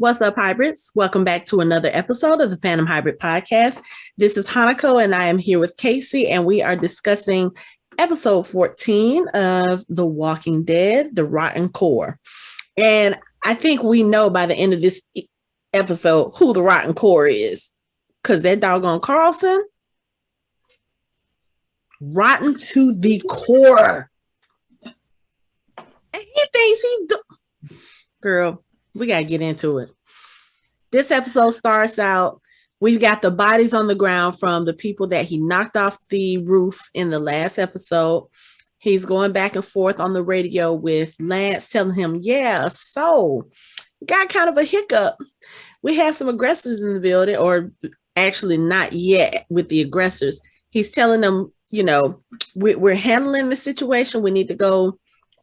What's up, hybrids? Welcome back to another episode of the Fandom Hybrid Podcast. This is Hanako, and I am here with Casey, and we are discussing episode 14 of The Walking Dead, The Rotten Core. And I think we know by the end of this episode who the Rotten Core is, because that doggone Carlson, rotten to the core. And he thinks he's girl. We got to get into it. This episode starts out, we've got the bodies on the ground from the people that he knocked off the roof in the last episode. He's going back and forth on the radio with Lance telling him, so got kind of a hiccup. We have some aggressors in the building, or actually not yet with the aggressors. He's telling them, we're handling the situation. We need to go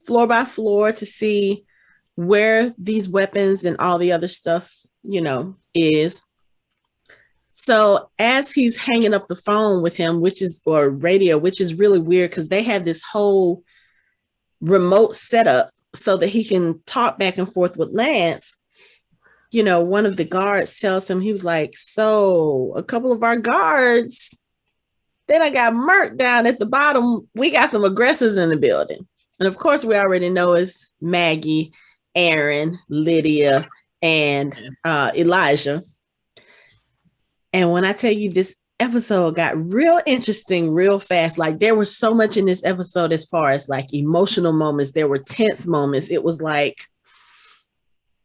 floor by floor to see where these weapons and all the other stuff, is. So as he's hanging up the phone with him, or radio, which is really weird because they have this whole remote setup so that he can talk back and forth with Lance. One of the guards tells him, he was like, so a couple of our guards, then I got murked down at the bottom. We got some aggressors in the building. And of course, we already know it's Maggie, Aaron, Lydia, and Elijah. And when I tell you this episode got real interesting real fast, like there was so much in this episode as far as like emotional moments. There were tense moments. It was like,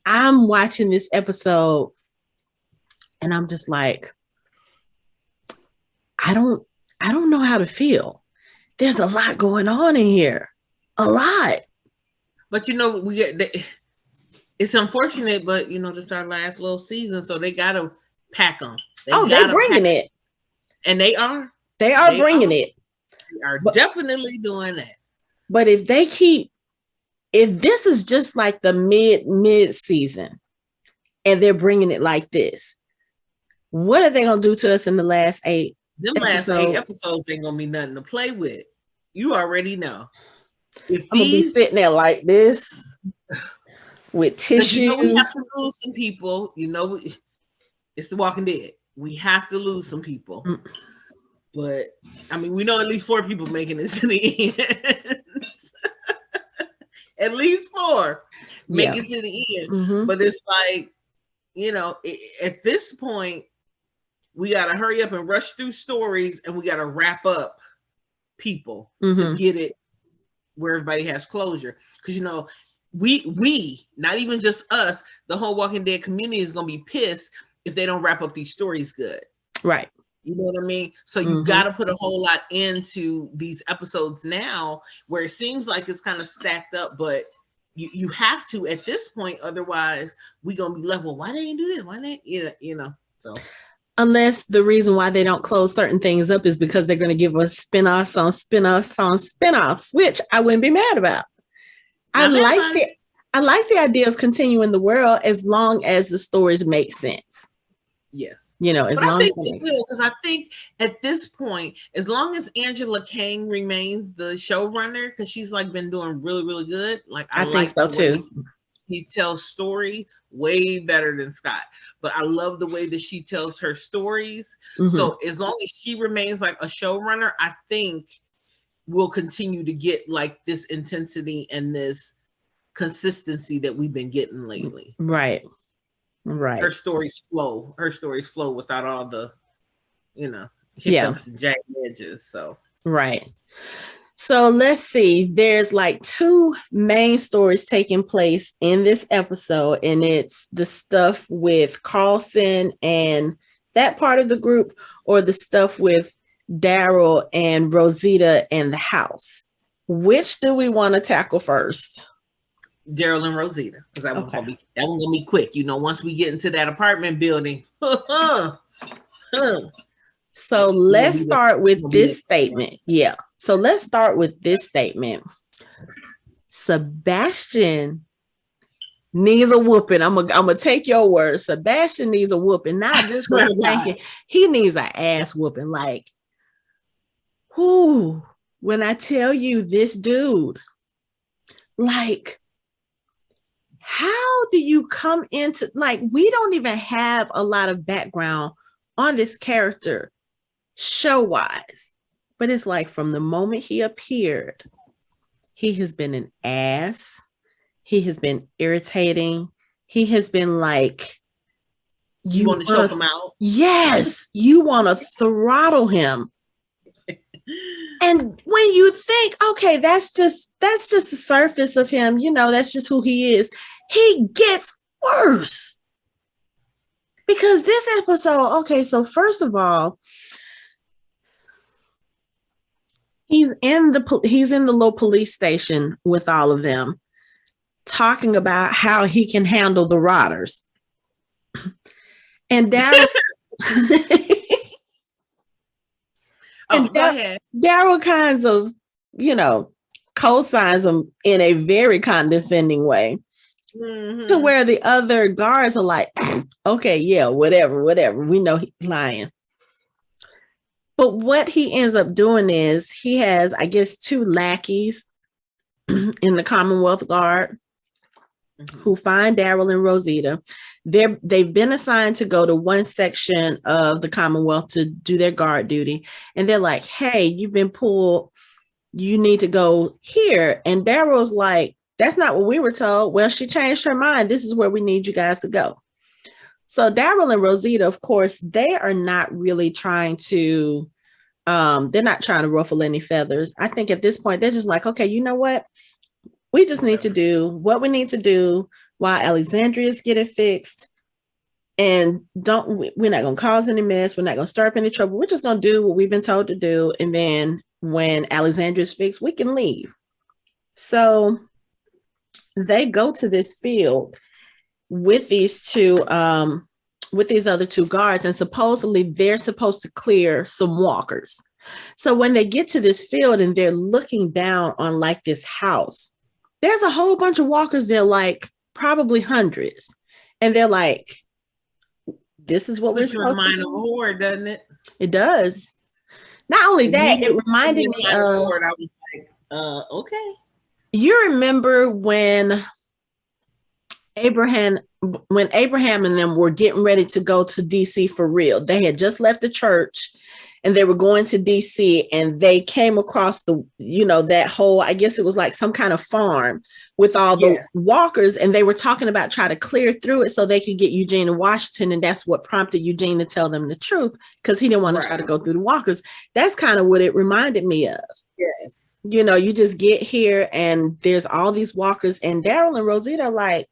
I'm watching this episode and I'm just like, I don't know how to feel. There's a lot going on in here. A lot. But we get it's unfortunate, but this is our last little season, so they gotta pack them. They're bringing it, and they are. They are bringing it. They are definitely doing that. But if this is just like the mid season, and they're bringing it like this, what are they gonna do to us in the last 8? Them last 8 episodes ain't gonna be nothing to play with. You already know. I'm gonna be sitting there like this with tissue. We have to lose some people. It's The Walking Dead. We have to lose some people. But we know at least 4 people making it to the end. At least 4 make it to the end. Mm-hmm. But it's like, at this point, we gotta hurry up and rush through stories, and we gotta wrap up people to get it where everybody has closure. Because we not even just us, the whole Walking Dead community is gonna be pissed if they don't wrap up these stories good. Right. You know what I mean? So you gotta put a whole lot into these episodes now, where it seems like it's kind of stacked up, but you have to at this point, otherwise we gonna be left, well, why they ain't do this? Why they so unless the reason why they don't close certain things up is because they're going to give us spinoffs on spinoffs on spinoffs, which I wouldn't be mad about. I like the idea of continuing the world as long as the stories make sense. Yes. As but long I think as it will, because I think at this point, as long as Angela Kang remains the showrunner, because she's like been doing really, really good. Like I think so too. He tells stories way better than Scott, but I love the way that she tells her stories. So as long as she remains like a showrunner, I think we'll continue to get like this intensity and this consistency that we've been getting lately. Right. Her stories flow without all the, hiccups and jagged edges. So right. So let's see, there's like 2 main stories taking place in this episode, and it's the stuff with Carlson and that part of the group, or the stuff with Daryl and Rosita and the house. Which do we want to tackle first? Daryl and Rosita, because that one's gonna be quick. Once we get into that apartment building. So let's start with this statement. Yeah. So let's start with this statement. Sebastian needs a whooping. I'm gonna take your word. Sebastian needs a whooping. Not just for spanking. He needs an ass whooping. Like, whoo, when I tell you this dude, like, how do you come into, like, we don't even have a lot of background on this character show wise, but it's like from the moment he appeared, he has been an ass. He has been irritating. He has been like, you want to choke him out? Yes, you want to throttle him. And when you think, okay, that's just the surface of him, you know, that's just who he is, he gets worse. Because this episode, okay, so first of all, he's in the little police station with all of them, talking about how he can handle the rotters. And Daryl Daryl kinds of, you know, co-signs him in a very condescending way. Mm-hmm. To where the other guards are like, okay, yeah, whatever. We know he's lying. But what he ends up doing is he has, I guess, 2 lackeys in the Commonwealth Guard who find Daryl and Rosita. They've been assigned to go to one section of the Commonwealth to do their guard duty. And they're like, hey, you've been pulled. You need to go here. And Daryl's like, that's not what we were told. Well, she changed her mind. This is where we need you guys to go. So Daryl and Rosita, of course, they are not really trying to, they're not trying to ruffle any feathers. I think at this point, they're just like, okay, you know what? We just need to do what we need to do while Alexandria's getting fixed. And we're not going to cause any mess. We're not going to stir up any trouble. We're just going to do what we've been told to do. And then when Alexandria's fixed, we can leave. So they go to this field with these other 2 guards, and supposedly they're supposed to clear some walkers. So when they get to this field and they're looking down on like this house, there's a whole bunch of walkers there, like probably hundreds. And they're like, this is what we're supposed to do. Horde, doesn't it? It does. Not only that, it reminded me of, I was like, okay. You remember when Abraham and them were getting ready to go to DC for real. They had just left the church and they were going to DC, and they came across that whole, I guess it was like some kind of farm with all the walkers, and they were talking about trying to clear through it so they could get Eugene and Washington. And that's what prompted Eugene to tell them the truth, because he didn't want to try to go through the walkers. That's kind of what it reminded me of. Yes. You know, you just get here and there's all these walkers, and Daryl and Rosita are like,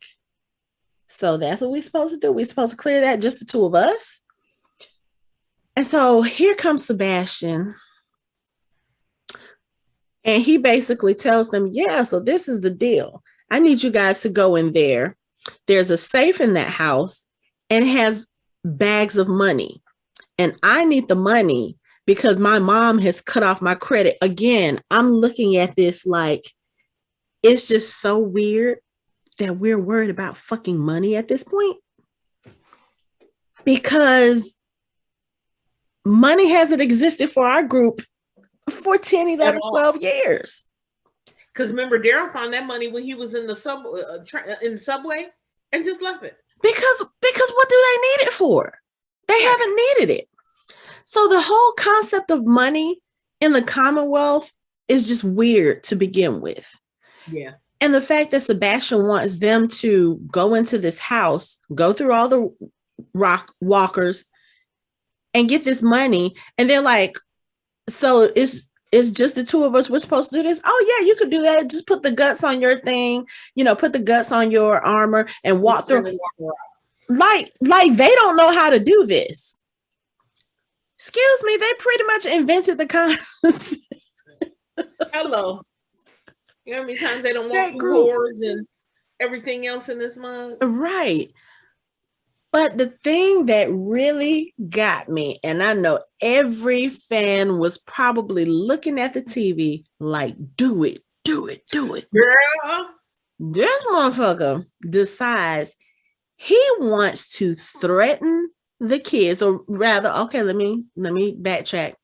so that's what we're supposed to do? We're supposed to clear that, just the 2 of us? And so here comes Sebastian. And he basically tells them, yeah, so this is the deal. I need you guys to go in there. There's a safe in that house and it has bags of money. And I need the money because my mom has cut off my credit. Again, I'm looking at this like, it's just so weird that we're worried about fucking money at this point. Because money hasn't existed for our group for 10, 11, 12 years. Because remember, Daryl found that money when he was in the subway and just left it. Because what do they need it for? They haven't needed it. So the whole concept of money in the Commonwealth is just weird to begin with. Yeah. And the fact that Sebastian wants them to go into this house, go through all the walkers, and get this money, and they're like, so it's just the 2 of us, we're supposed to do this? Oh yeah, you could do that. Just put the guts on your thing, put the guts on your armor and walk through. Like they don't know how to do this. Excuse me, they pretty much invented the concept. Hello. You know how many times they don't walk through hordes and everything else in this month? Right. But the thing that really got me, and I know every fan was probably looking at the TV like, do it. Girl. This motherfucker decides he wants to threaten the kids, or rather, okay, let me backtrack.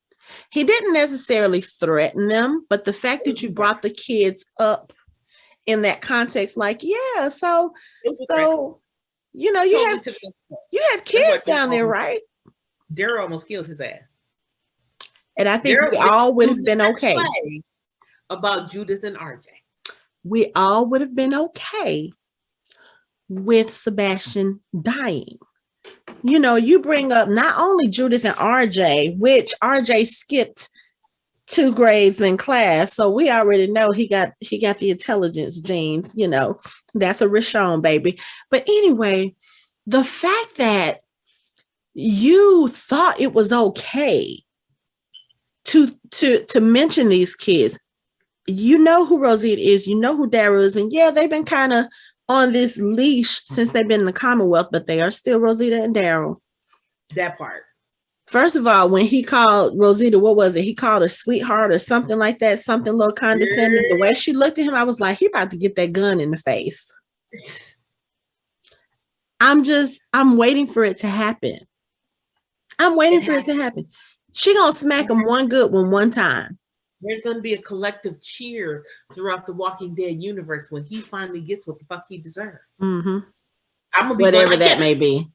He didn't necessarily threaten them, but the fact that you brought the kids up in that context, like, yeah, so you know, you have kids down there, right? Daryl almost killed his ass. And I think we all would have been okay about Judith and RJ. We all would have been okay with Sebastian dying. You know, you bring up not only Judith and RJ, which RJ skipped 2 grades in class, so we already know he got the intelligence genes. You know, that's a Rishon baby. But anyway, the fact that you thought it was okay to mention these kids, you know who Rosita is, you know who Daryl is, and yeah, they've been kind of on this leash since they've been in the Commonwealth, but they are still Rosita and Daryl. That part. First of all, when he called Rosita, what was it? He called her sweetheart or something like that, something a little condescending. The way she looked at him, I was like, he about to get that gun in the face. I'm waiting for it to happen. I'm waiting for it to happen. She gonna smack him one good one time. There's going to be a collective cheer throughout the Walking Dead universe when he finally gets what the fuck he deserves. Mm-hmm. I'm gonna be whatever that may be.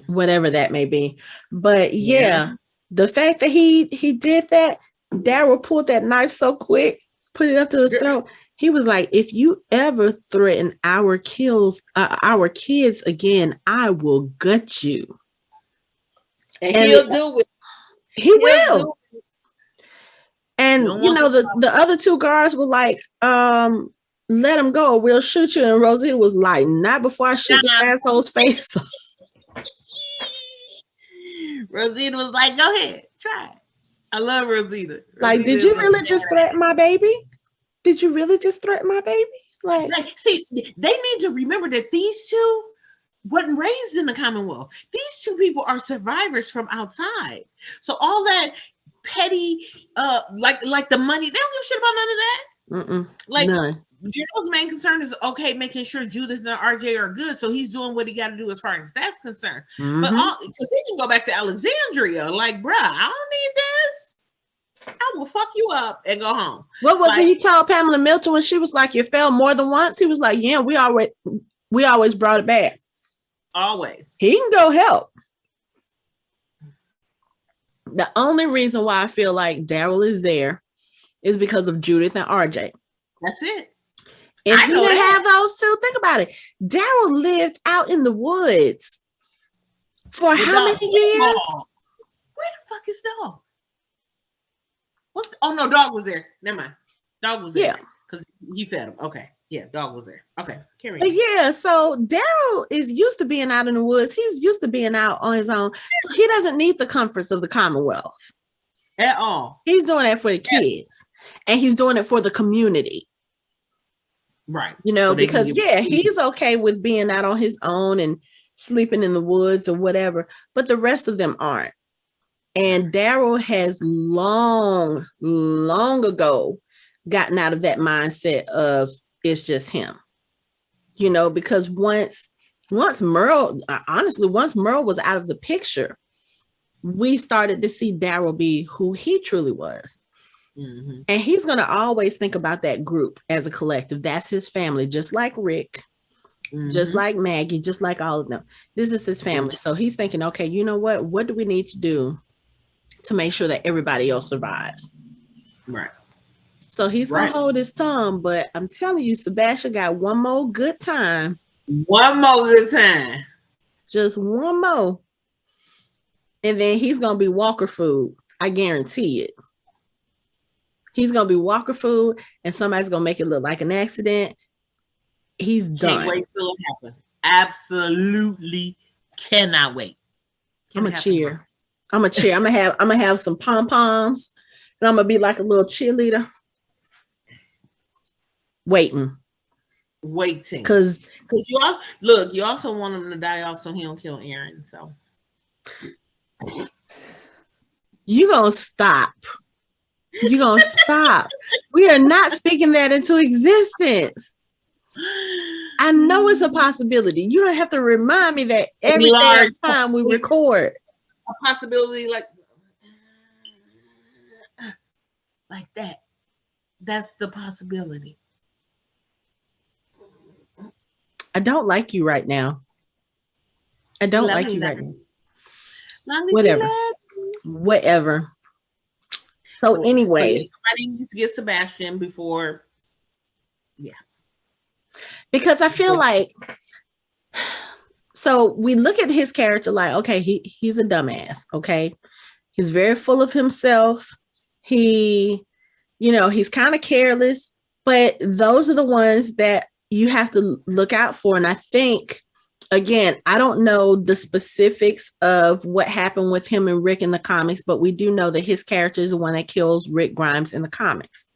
Whatever that may be. But yeah, the fact that he did that, Daryl pulled that knife so quick, put it up to his throat. He was like, if you ever threaten our kids again, I will gut you. And he'll do it. He will. And you know, the other 2 guards were like, let him go, we'll shoot you. And Rosita was like, not before I shoot the asshole's face. Rosita was like, go ahead, try it. I love Rosita. Like, did you really just threaten my baby? Did you really just threaten my baby? Like, see, they need to remember that these 2 wasn't raised in the Commonwealth. These 2 people are survivors from outside. So all that petty, like the money, they don't give a shit about none of that. Like, none. Daryl's main concern is making sure Judith and RJ are good, so he's doing what he got to do as far as that's concerned. But because he can go back to Alexandria, like, bruh, I don't need this. I will fuck you up and go home. What was it he told Pamela Milton when she was like, you fell more than once? He was like, yeah, we always brought it back. Always. He can go help. The only reason why I feel like Daryl is there is because of Judith and RJ. That's it. If he didn't have those 2, think about it. Daryl lived out in the woods for how many years? Where the fuck is Dog? Oh no, Dog was there. Never mind. Dog was there. Yeah, because he fed him. Okay. Yeah, Dog was there. Okay, carry on. Yeah, so Daryl is used to being out in the woods. He's used to being out on his own. So he doesn't need the comforts of the Commonwealth. At all. He's doing that for the kids. And he's doing it for the community. Right. You know, so because he's okay with being out on his own and sleeping in the woods or whatever, but the rest of them aren't. And Daryl has long ago gotten out of that mindset of it's just him. You know, because once Merle was out of the picture, we started to see Daryl be who he truly was. Mm-hmm. And he's going to always think about that group as a collective. That's his family, just like Rick, just like Maggie, just like all of them. This is his family. So he's thinking, okay, you know what? What do we need to do to make sure that everybody else survives? Right. So he's going to hold his tongue. But I'm telling you, Sebastian got one more good time. One more good time. Just one more. And then he's going to be Walker food. I guarantee it. He's going to be Walker food and somebody's going to make it look like an accident. He's done. Can't wait till it happens. Absolutely cannot wait. I'm going to cheer. I'm going to have some pom-poms and I'm going to be like a little cheerleader. Waiting. Because you also want him to die off so he don't kill Aaron. So you going to stop. You're going to stop. We are not speaking that into existence. I know it's a possibility. You don't have to remind me that every time we record. A possibility like that. That's the possibility. I don't like you right now. I don't like you right now. Whatever. Whatever. So anyway. So somebody needs to get Sebastian before. Yeah. Because I feel like, so we look at his character like, okay, he's a dumbass. Okay. He's very full of himself. He's kind of careless, but those are the ones that you have to look out for. And I think, again, I don't know the specifics of what happened with him and Rick in the comics, but we do know that his character is the one that kills Rick Grimes in the comics.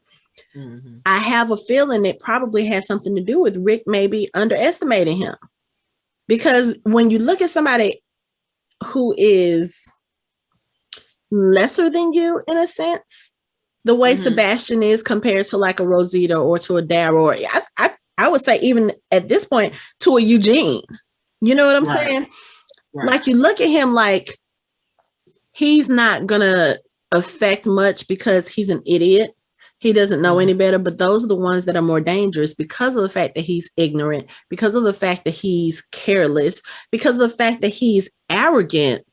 Mm-hmm. I have a feeling it probably has something to do with Rick maybe underestimating him. Because when you look at somebody who is lesser than you, in a sense, the way Sebastian is compared to like a Rosita or to a Daryl, or I would say even at this point to a Eugene. You know what I'm saying? Right. Like you look at him like he's not gonna affect much because he's an idiot. He doesn't know any better, but those are the ones that are more dangerous because of the fact that he's ignorant, because of the fact that he's careless, because of the fact that he's arrogant,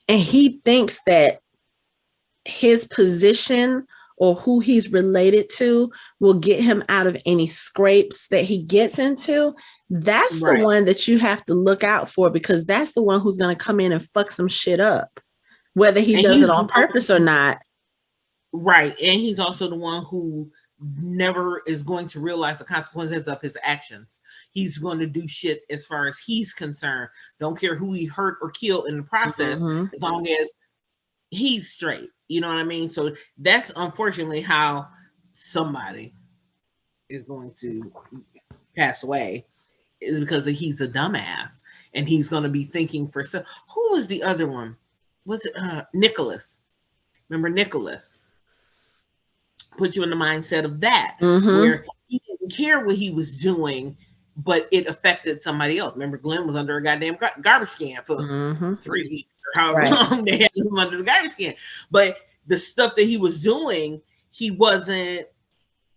and he thinks that his position or who he's related to will get him out of any scrapes that he gets into. That's the one that you have to look out for, because that's the one who's going to come in and fuck some shit up, whether he does it on purpose or not. Right. And he's also the one who never is going to realize the consequences of his actions. He's going to do shit as far as he's concerned. Don't care who he hurt or killed in the process, as long as he's straight. You know what I mean? So that's unfortunately how somebody is going to pass away, is because he's a dumbass and he's going to be thinking for some. Who was the other one? Was it Nicholas? Remember Nicholas? Put you in the mindset of that, where he didn't care what he was doing, but it affected somebody else. Remember, Glenn was under a goddamn garbage can for 3 weeks or however long they had him under the garbage can. But the stuff that he was doing, he wasn't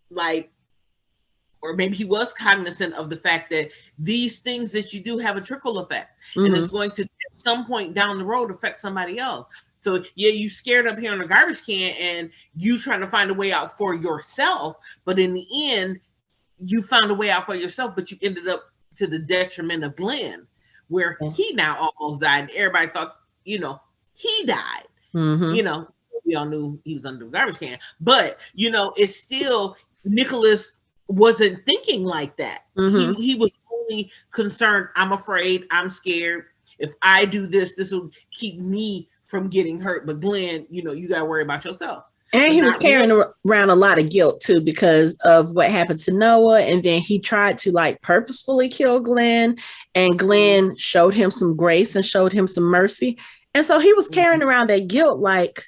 like, or maybe he was cognizant of the fact that these things that you do have a trickle effect, and it's going to at some point down the road affect somebody else. So yeah, you scared up here on a garbage can and you trying to find a way out for yourself. But in the end, you found a way out for yourself, but you ended up to the detriment of Glenn, where he now almost died. And everybody thought, he died. We all knew he was under the garbage can. But, it's still, Nicholas wasn't thinking like that. He was only concerned, I'm afraid, I'm scared. If I do this, this will keep me from getting hurt. But Glenn, you got to worry about yourself. And he was carrying around a lot of guilt too, because of what happened to Noah. And then he tried to purposefully kill Glenn, and Glenn showed him some grace and showed him some mercy. And so he was carrying around that guilt, like,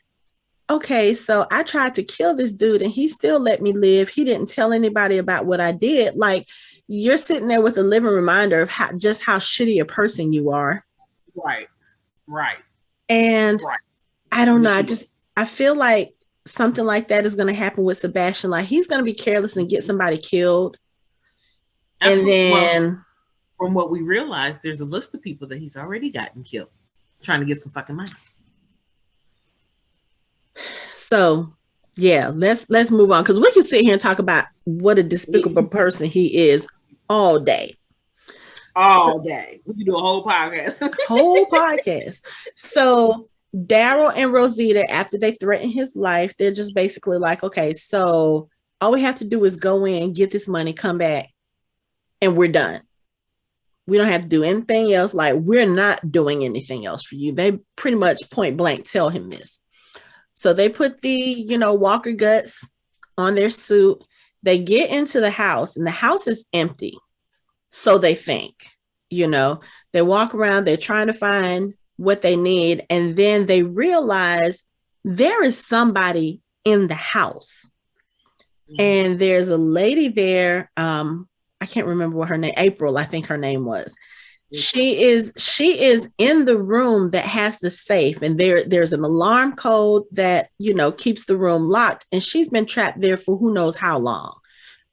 okay, so I tried to kill this dude and he still let me live. He didn't tell anybody about what I did. Like, you're sitting there with a living reminder of how shitty a person you are. Right. And I don't know. I feel like something like that is going to happen with Sebastian. Like, he's going to be careless and get somebody killed. And then from what we realized, there's a list of people that he's already gotten killed trying to get some fucking money. So yeah, let's move on, because we can sit here and talk about what a despicable person he is all day. We can do a whole podcast. So Daryl and Rosita, after they threaten his life, they're just basically like, okay, so all we have to do is go in, get this money, come back, and we're done. We don't have to do anything else. Like, we're not doing anything else for you. They pretty much point blank tell him this. So they put the, Walker guts on their suit. They get into the house, and the house is empty. So they think, they walk around, they're trying to find what they need. And then they realize there is somebody in the house. And there's a lady there. I can't remember what her name, April, I think her name was. She is in the room that has the safe, and there's an alarm code that keeps the room locked, and she's been trapped there for who knows how long.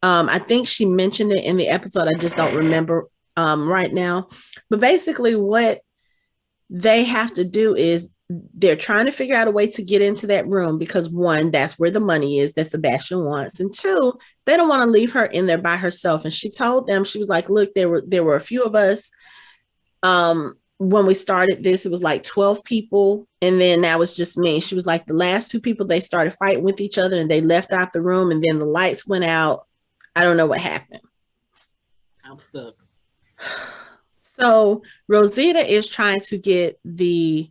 I think she mentioned it in the episode. I just don't remember right now. But basically, what they have to do is they're trying to figure out a way to get into that room because one, that's where the money is that Sebastian wants, and two, they don't want to leave her in there by herself. And she told them, she was like, "Look, there were a few of us. When we started this, it was like 12 people, and then now it's just me." She was like, "The last two people, they started fighting with each other, and they left out the room, and then the lights went out. I don't know what happened." I'm stuck. So Rosita is trying to get the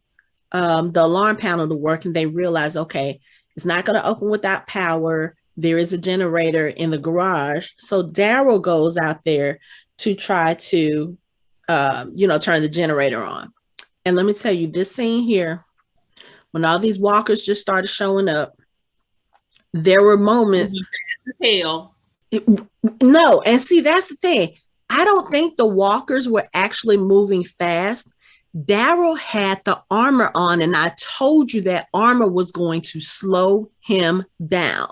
alarm panel to work, and they realize, okay, it's not going to open without power. There is a generator in the garage. So Daryl goes out there to try to, turn the generator on. And let me tell you, this scene here, when all these walkers just started showing up, there were moments. No, and see, that's the thing. I don't think the walkers were actually moving fast. Daryl had the armor on, and I told you that armor was going to slow him down.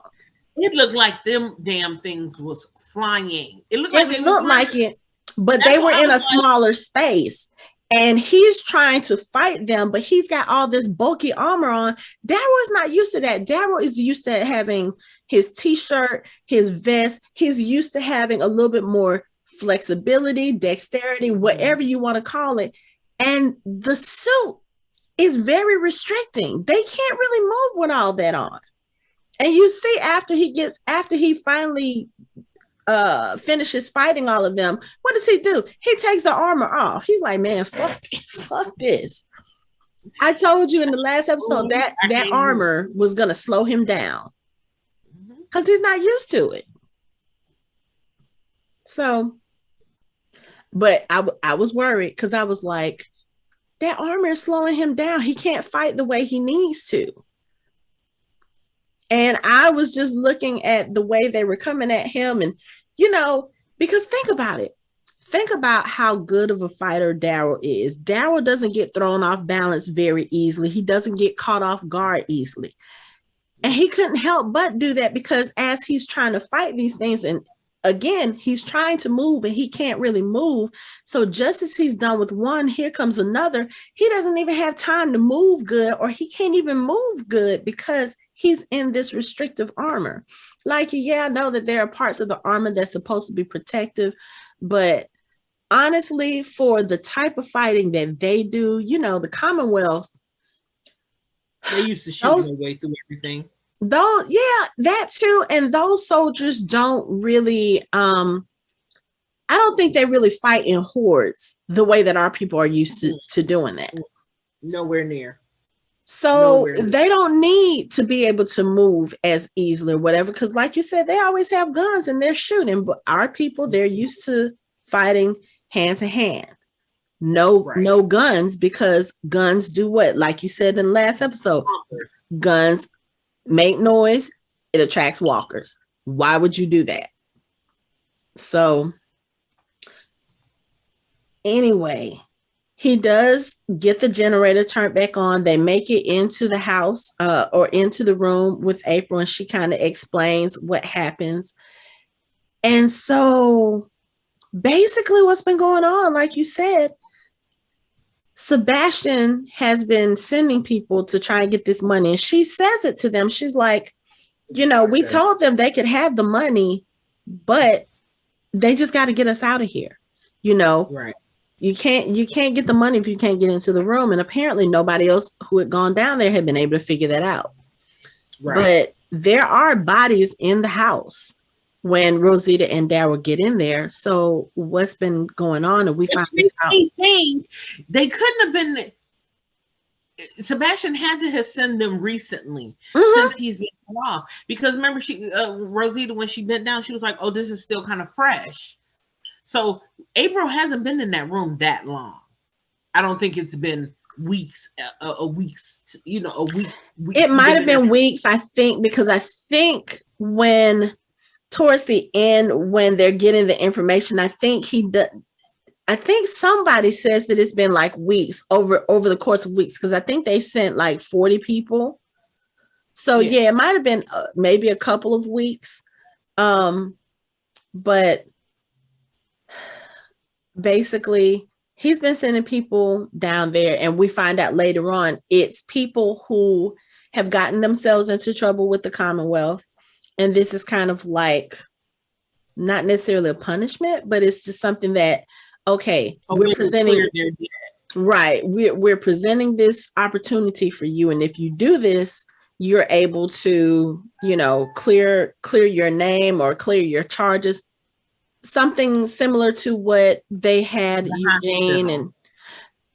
It looked like them damn things was flying. It looked like it, but they were in a smaller space. And he's trying to fight them, but he's got all this bulky armor on. Daryl is not used to that. Daryl is used to having his t-shirt, his vest. He's used to having a little bit more flexibility, dexterity, whatever you want to call it. And the suit is very restricting. They can't really move with all that on. And you see after he finally finishes fighting all of them, what does he do? He takes the armor off. He's like, "Man, fuck this." I told you in the last episode that armor was gonna slow him down because he's not used to it. So, but I was worried because I was like, that armor is slowing him down. He can't fight the way he needs to. And I was just looking at the way they were coming at him, and because think about it. Think about how good of a fighter Daryl is. Daryl doesn't get thrown off balance very easily. He doesn't get caught off guard easily. And he couldn't help but do that because as he's trying to fight these things, and again, he's trying to move and he can't really move. So just as he's done with one, here comes another. He doesn't even have time to move good, or he can't even move good because he's in this restrictive armor. Like, yeah, I know that there are parts of the armor that's supposed to be protective, but honestly, for the type of fighting that they do, the Commonwealth, they used to shoot their way through everything. Though, yeah, that too. And those soldiers don't really, I don't think they really fight in hordes the way that our people are used to doing that. Nowhere near. So they don't need to be able to move as easily or whatever, because like you said, they always have guns and they're shooting. But our people, they're used to fighting hand to hand. No guns, because guns do what? Like you said in the last episode, guns make noise, it attracts walkers. Why would you do that? So anyway, he does get the generator turned back on. They make it into the house or into the room with April, and she kind of explains what happens. And so basically what's been going on, like you said, Sebastian has been sending people to try and get this money. And she says it to them. She's like, we told them they could have the money, but they just got to get us out of here. Right. You can't get the money if you can't get into the room. And apparently nobody else who had gone down there had been able to figure that out. Right. But there are bodies in the house when Rosita and Daryl get in there. So what's been going on? And we find this out. They couldn't have been. Sebastian had to have sent them recently since he's been off. Because remember, Rosita, when she bent down, she was like, "Oh, this is still kind of fresh." So April hasn't been in that room that long. I don't think it's been weeks, a week. It might have been weeks, I think, because I think when towards the end, when they're getting the information, I think I think somebody says that it's been like weeks over the course of weeks, because I think they sent like 40 people. So yeah, it might have been maybe a couple of weeks. But basically he's been sending people down there, and we find out later on it's people who have gotten themselves into trouble with the Commonwealth. And this is kind of like not necessarily a punishment, but it's just something that, okay, we're presenting, right, we're presenting this opportunity for you, and if you do this, you're able to, you know, clear your name or clear your charges. Something similar to what they had Eugene and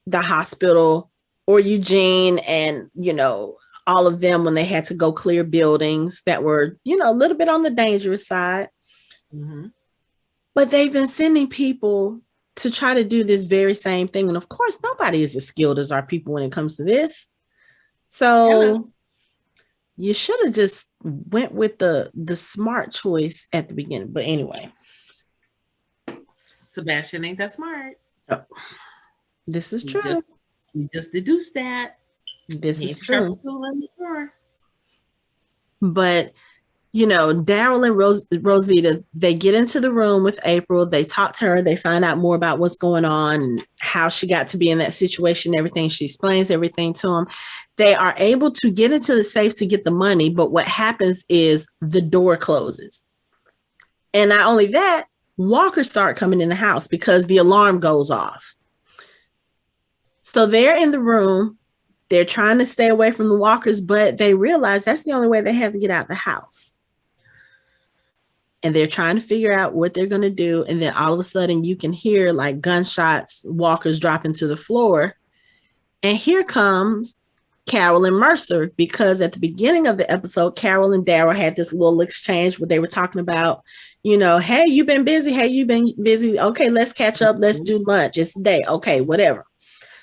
the hospital, or Eugene and, you know, all of them when they had to go clear buildings that were, you know, a little bit on the dangerous side. Mm-hmm. But they've been sending people to try to do this very same thing. And of course, nobody is as skilled as our people when it comes to this. So you should have just went with the smart choice at the beginning. But anyway. Sebastian ain't that smart. Oh, this is true. He just deduced that. This is true. But, you know, Daryl and Rosita, they get into the room with April. They talk to her. They find out more about what's going on and how she got to be in that situation, everything. She explains everything to them. They are able to get into the safe to get the money. But what happens is the door closes. And not only that, walkers start coming in the house because the alarm goes off. So they're in the room. They're trying to stay away from the walkers, but they realize that's the only way they have to get out of the house. And they're trying to figure out what they're going to do. And then all of a sudden you can hear like gunshots, walkers dropping to the floor. And here comes Carol and Mercer, because at the beginning of the episode, Carol and Daryl had this little exchange where they were talking about, you know, hey, you've been busy. Hey, you've been busy. Okay, let's catch up. Let's do lunch. It's today. Okay, whatever.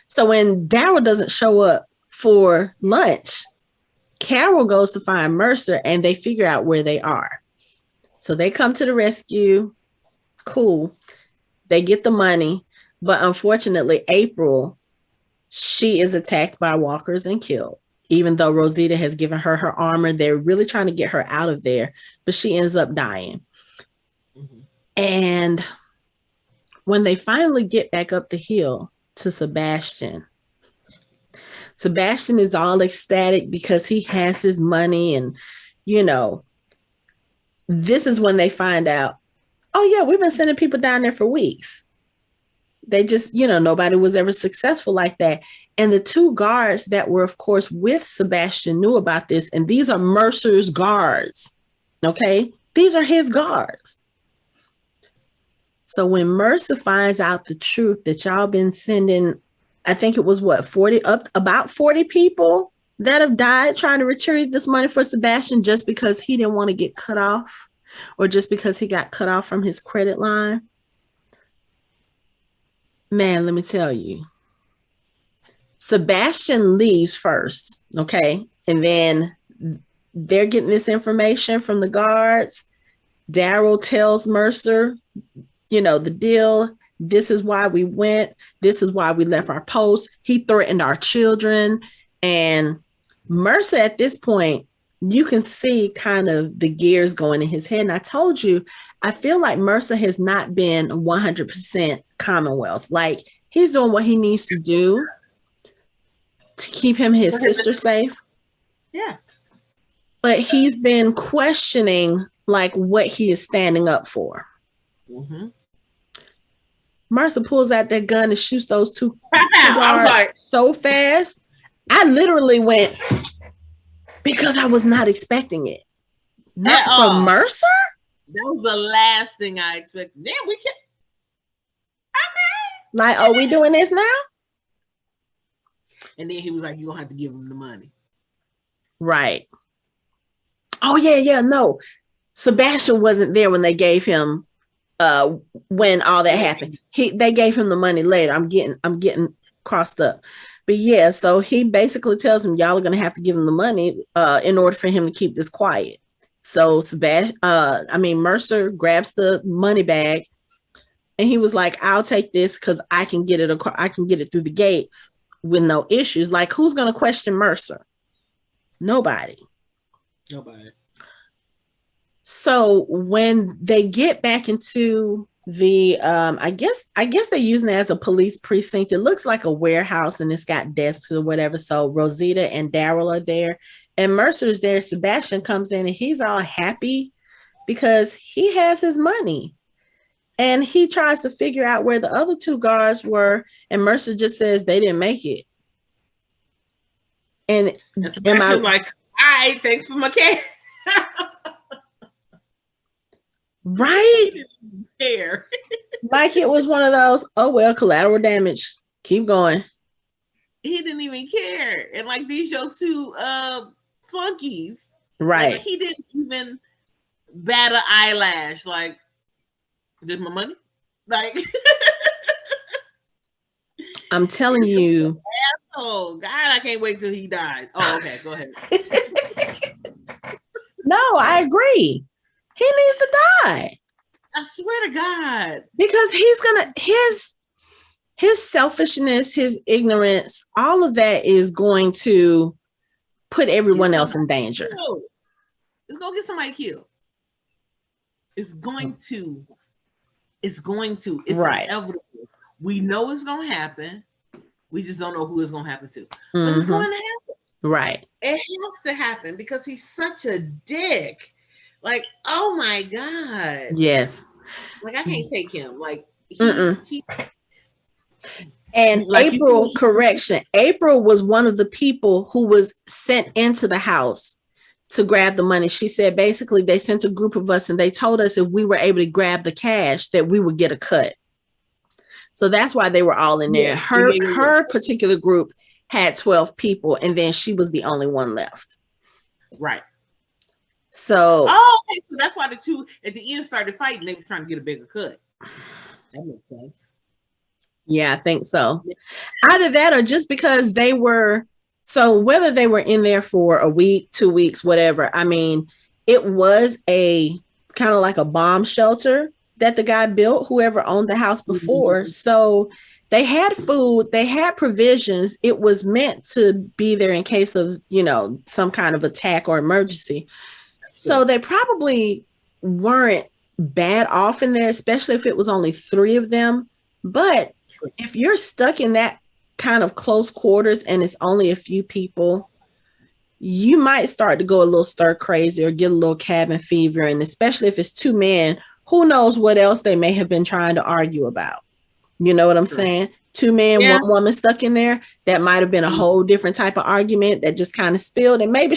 So when Daryl doesn't show up for lunch, Carol goes to find Mercer and they figure out where they are. So they come to the rescue. Cool. They get the money. But unfortunately, April, she is attacked by walkers and killed. Even though Rosita has given her her armor, they're really trying to get her out of there, but she ends up dying. Mm-hmm. And when they finally get back up the hill to Sebastian is all ecstatic because he has his money. And, you know, this is when they find out, oh yeah, we've been sending people down there for weeks. They just, you know, nobody was ever successful like that. And the two guards that were, of course, with Sebastian knew about this. And these are Mercer's guards. Okay. These are his guards. So when Mercer finds out the truth that y'all been sending, I think it was what, about 40 people that have died trying to retrieve this money for Sebastian just because he didn't want to get cut off, or just because he got cut off from his credit line. Man, let me tell you, Sebastian leaves first, okay? And then they're getting this information from the guards. Daryl tells Mercer, you know, the deal. This is why we went. This is why we left our post. He threatened our children. And Mercer, at this point, you can see kind of the gears going in his head. And I told you, I feel like Mercer has not been 100% Commonwealth. Like, he's doing what he needs to do to keep his sister safe. Yeah. But he's been questioning, like, what he is standing up for. Mm-hmm. Mercer pulls out that gun and shoots those two guards so fast. I literally went, because I was not expecting it. Not from Mercer? That was the last thing I expected. Then we can. Okay. Like, are we doing this now? And then he was like, you're going to have to give him the money. Right. Oh, yeah, no. Sebastian wasn't there when they gave him, when all that happened. They gave him the money later. I'm getting crossed up. But yeah, so he basically tells him, y'all are going to have to give him the money in order for him to keep this quiet. So Mercer grabs the money bag, And he was like, I'll take this because I can get it through the gates with no issues. Like, who's going to question Mercer? Nobody. So when they get back into the I guess they're using it as a police precinct. It looks like a warehouse and it's got desks or whatever. So Rosita and Daryl are there and Mercer's there. Sebastian comes in and he's all happy because he has his money. And he tries to figure out where the other two guards were, and Mercer just says they didn't make it. And Sebastian's like, all right, thanks for my cash. Right? Care. Like it was one of those, oh well, collateral damage. Keep going. He didn't even care. And like these your two flunkies. Right. Like, he didn't even bat an eyelash. Like, this my money? Like, I'm telling you. Asshole. God, I can't wait till he dies. Oh, okay, go ahead. No, I agree. He needs to die. I swear to God. Because he's gonna his selfishness, his ignorance, all of that is going to put everyone else in danger. It's gonna get somebody killed. It's going to. It's right. Inevitable. We know it's going to happen. We just don't know who it's going to happen to. But it's going to happen. Right. It has to happen because he's such a dick. Like, oh my God. Yes. Like, I can't take him. Like, and like April, correction. April was one of the people who was sent into the house to grab the money. She said basically they sent a group of us and they told us if we were able to grab the cash that we would get a cut. So that's why they were all in there. Her particular group had 12 people and then she was the only one left. Right. So okay. So that's why the two at the end started fighting. They were trying to get a bigger cut. That makes sense. Yeah, I think so. Either that or just because they were. So whether they were in there for a week, 2 weeks, whatever, I mean, it was a kind of like a bomb shelter that the guy built, whoever owned the house before. So they had food, they had provisions. It was meant to be there in case of, some kind of attack or emergency. So they probably weren't bad off in there, especially if it was only 3 of them. But if you're stuck in that kind of close quarters and it's only a few people, you might start to go a little stir crazy or get a little cabin fever. And especially if it's 2 men, who knows what else they may have been trying to argue about. You know what I'm saying? 2 men, 1 woman stuck in there. That might have been a whole different type of argument that just kind of spilled. And maybe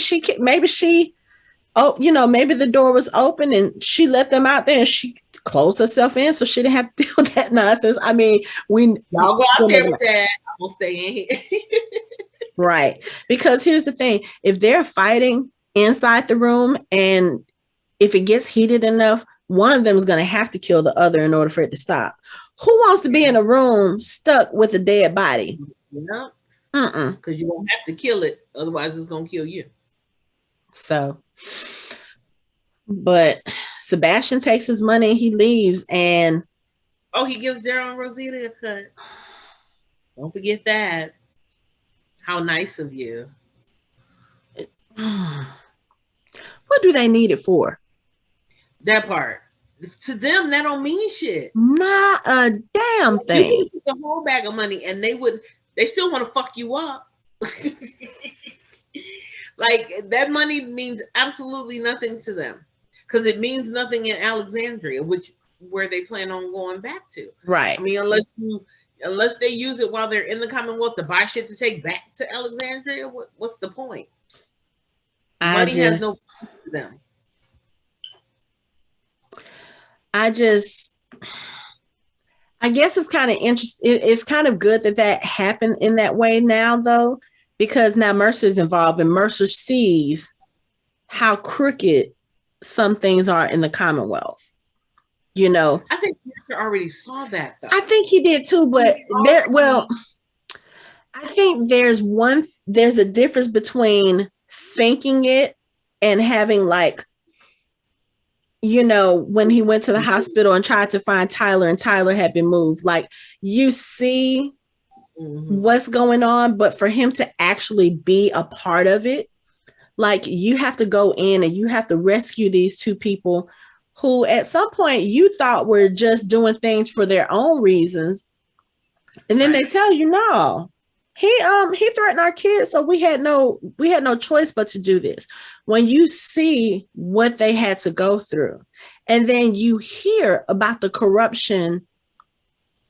the door was open and she let them out there and she closed herself in so she didn't have to deal with that nonsense. I mean, y'all go out there with that. I'm gonna stay in here. Right. Because here's the thing. If they're fighting inside the room and if it gets heated enough, one of them is going to have to kill the other in order for it to stop. Who wants to be in a room stuck with a dead body? Yeah. Because you won't have to kill it. Otherwise, it's going to kill you. So, but Sebastian takes his money and he leaves and... Oh, he gives Daryl and Rosita a cut. Don't forget that. How nice of you. What do they need it for? That part. To them, that don't mean shit. Not a damn thing. You took the whole bag of money and they still want to fuck you up. Like, that money means absolutely nothing to them. Because it means nothing in Alexandria, where they plan on going back to. Right. I mean, unless they use it while they're in the Commonwealth to buy shit to take back to Alexandria, what's the point? Money has no point to them. I guess it's kind of interesting. It's kind of good that happened in that way now, though, because now Mercer's involved and Mercer sees how crooked some things are in the Commonwealth. I think Mercer already saw that, though. I think he did too, but I think there's a difference between thinking it and having like you know, when he went to the hospital and tried to find Tyler and Tyler had been moved. Like, you see what's going on, but for him to actually be a part of it, like, you have to go in and you have to rescue these two people who at some point you thought were just doing things for their own reasons. And then they tell you, no, he threatened our kids, so we had no choice but to do this. When you see what they had to go through, and then you hear about the corruption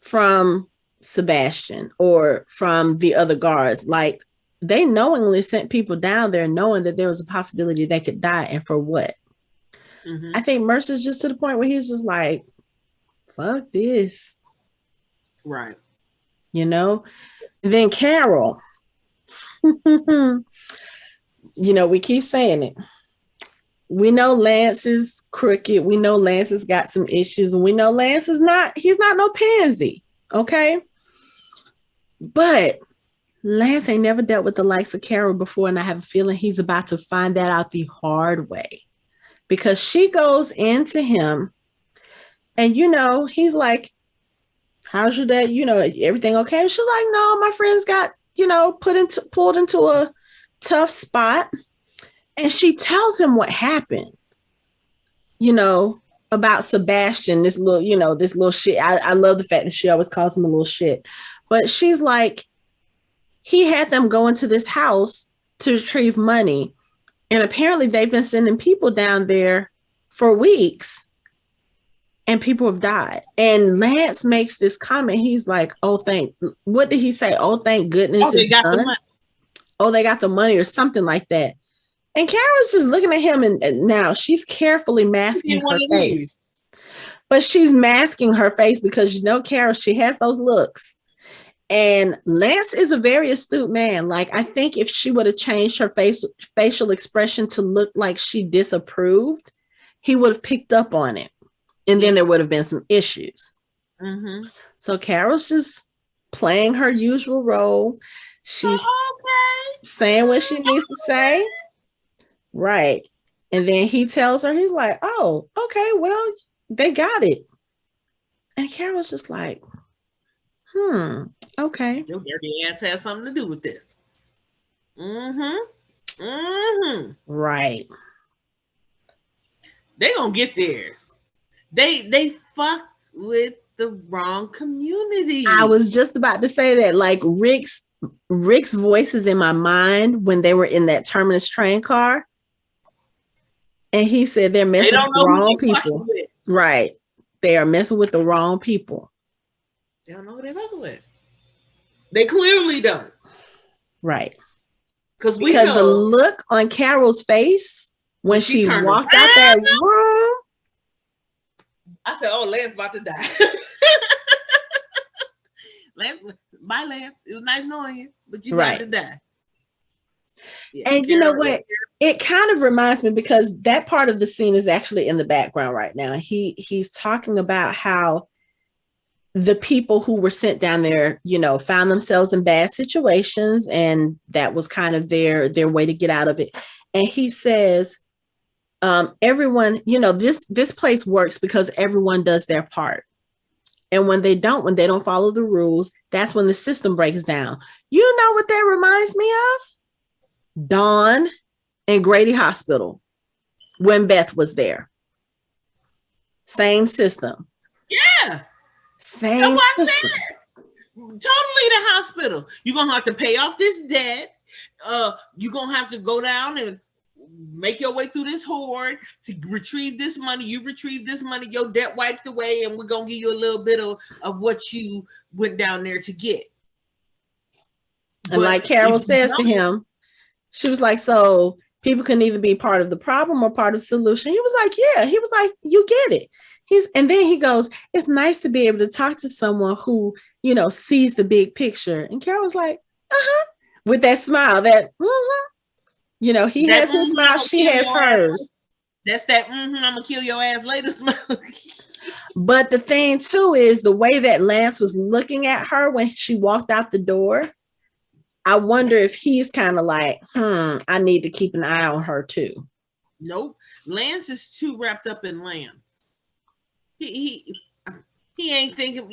from Sebastian or from the other guards, like, they knowingly sent people down there knowing that there was a possibility they could die, and for what? I think Mercer's just to the point where he's just like, fuck this. Right. You know? And then Carol. You know, we keep saying it. We know Lance is crooked. We know Lance has got some issues. And we know Lance is he's not no pansy. Okay? But Lance ain't never dealt with the likes of Carol before, and I have a feeling he's about to find that out the hard way. Because she goes into him and, you know, he's like, how's your day? You know, everything okay? She's like, no, my friends got, you know, pulled into a tough spot. And she tells him what happened, you know, about Sebastian, this little shit. I love the fact that she always calls him a little shit. But she's like, he had them go into this house to retrieve money. And apparently they've been sending people down there for weeks and people have died. And Lance makes this comment. He's like, what did he say? Oh, thank goodness. They got the money. Oh, they got the money or something like that. And Carol's just looking at him, and now she's carefully masking her face. But she's masking her face because, you know, Carol, she has those looks. And Lance is a very astute man. Like, I think if she would have changed her facial expression to look like she disapproved, he would have picked up on it. And then there would have been some issues. So Carol's just playing her usual role. She's saying what she needs to say. Right. And then he tells her, he's like, oh, okay, well, they got it. And Carol's just like, okay. Your dirty ass has something to do with this. Right. They gonna get theirs. They fucked with the wrong community. I was just about to say that. Like, Rick's voice is in my mind when they were in that Terminus train car. And he said they're messing with the wrong people. Right. They are messing with the wrong people. They don't know who they're fucking with. They clearly don't. Right. Because the look on Carol's face when she walked out that room. I said, oh, Lance about to die. Lance, bye, Lance. It was nice knowing you, but you about to die. Yeah, and you know what? It kind of reminds me, because that part of the scene is actually in the background right now. He's talking about how the people who were sent down there, you know, found themselves in bad situations, and that was kind of their way to get out of it. And he says, everyone, you know, this place works because everyone does their part. And when they don't follow the rules, that's when the system breaks down. You know what that reminds me of? Dawn and Grady Hospital when Beth was there. Same system. Yeah. Same That's what I system. said. Totally the hospital. You're going to have to pay off this debt. You're going to have to go down and make your way through this horde to retrieve this money. You retrieve this money, your debt wiped away, and we're going to give you a little bit of what you went down there to get. And like Carol says to him, she was like, so people can either be part of the problem or part of the solution. He was like, yeah. He was like, you get it. And then he goes, it's nice to be able to talk to someone who, you know, sees the big picture. And Carol was like, with that smile, that, you know, he has his smile, she has hers. That's that, I'm going to kill your ass later smile. But the thing too is the way that Lance was looking at her when she walked out the door. I wonder if he's kind of like, I need to keep an eye on her too. Nope. Lance is too wrapped up in Lance. He ain't thinking,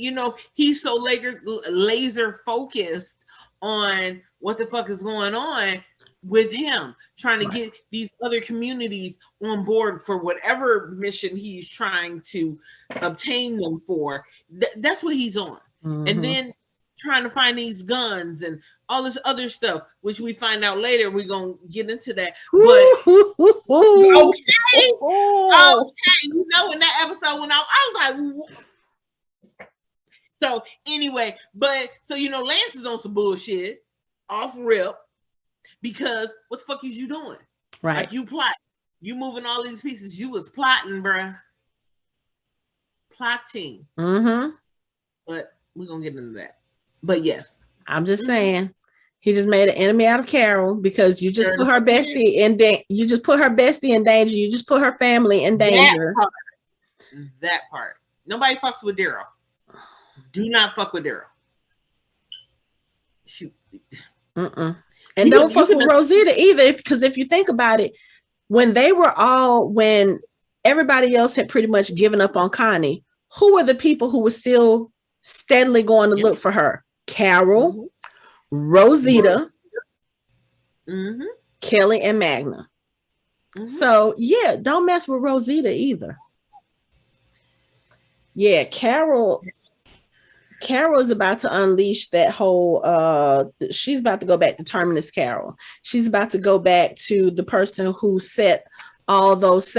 he's so laser focused on what the fuck is going on with him, trying to get these other communities on board for whatever mission he's trying to obtain them for. That's what he's on. And then trying to find these guns and all this other stuff, which we find out later. We're gonna get into that. But okay, in that episode when I was like, so anyway, Lance is on some bullshit off rip, because what the fuck is you doing? Right. Like, you plot. You moving all these pieces. You was plotting, bruh. Plotting. But we're gonna get into that. But yes. I'm just saying, he just made an enemy out of Carol, because you just put her bestie in danger. You just put her bestie in danger. You just put her family in danger. That part. Nobody fucks with Daryl. Do not fuck with Daryl. Shoot. And don't fuck with Rosita either, because if you think about it, when everybody else had pretty much given up on Connie, who were the people who were still steadily going to look for her? Carol, Rosita, Kelly, and Magna. So yeah, don't mess with Rosita either. Yeah, Carol is about to unleash that whole she's about to go back to Terminus Carol. She's about to go back to the person who set all those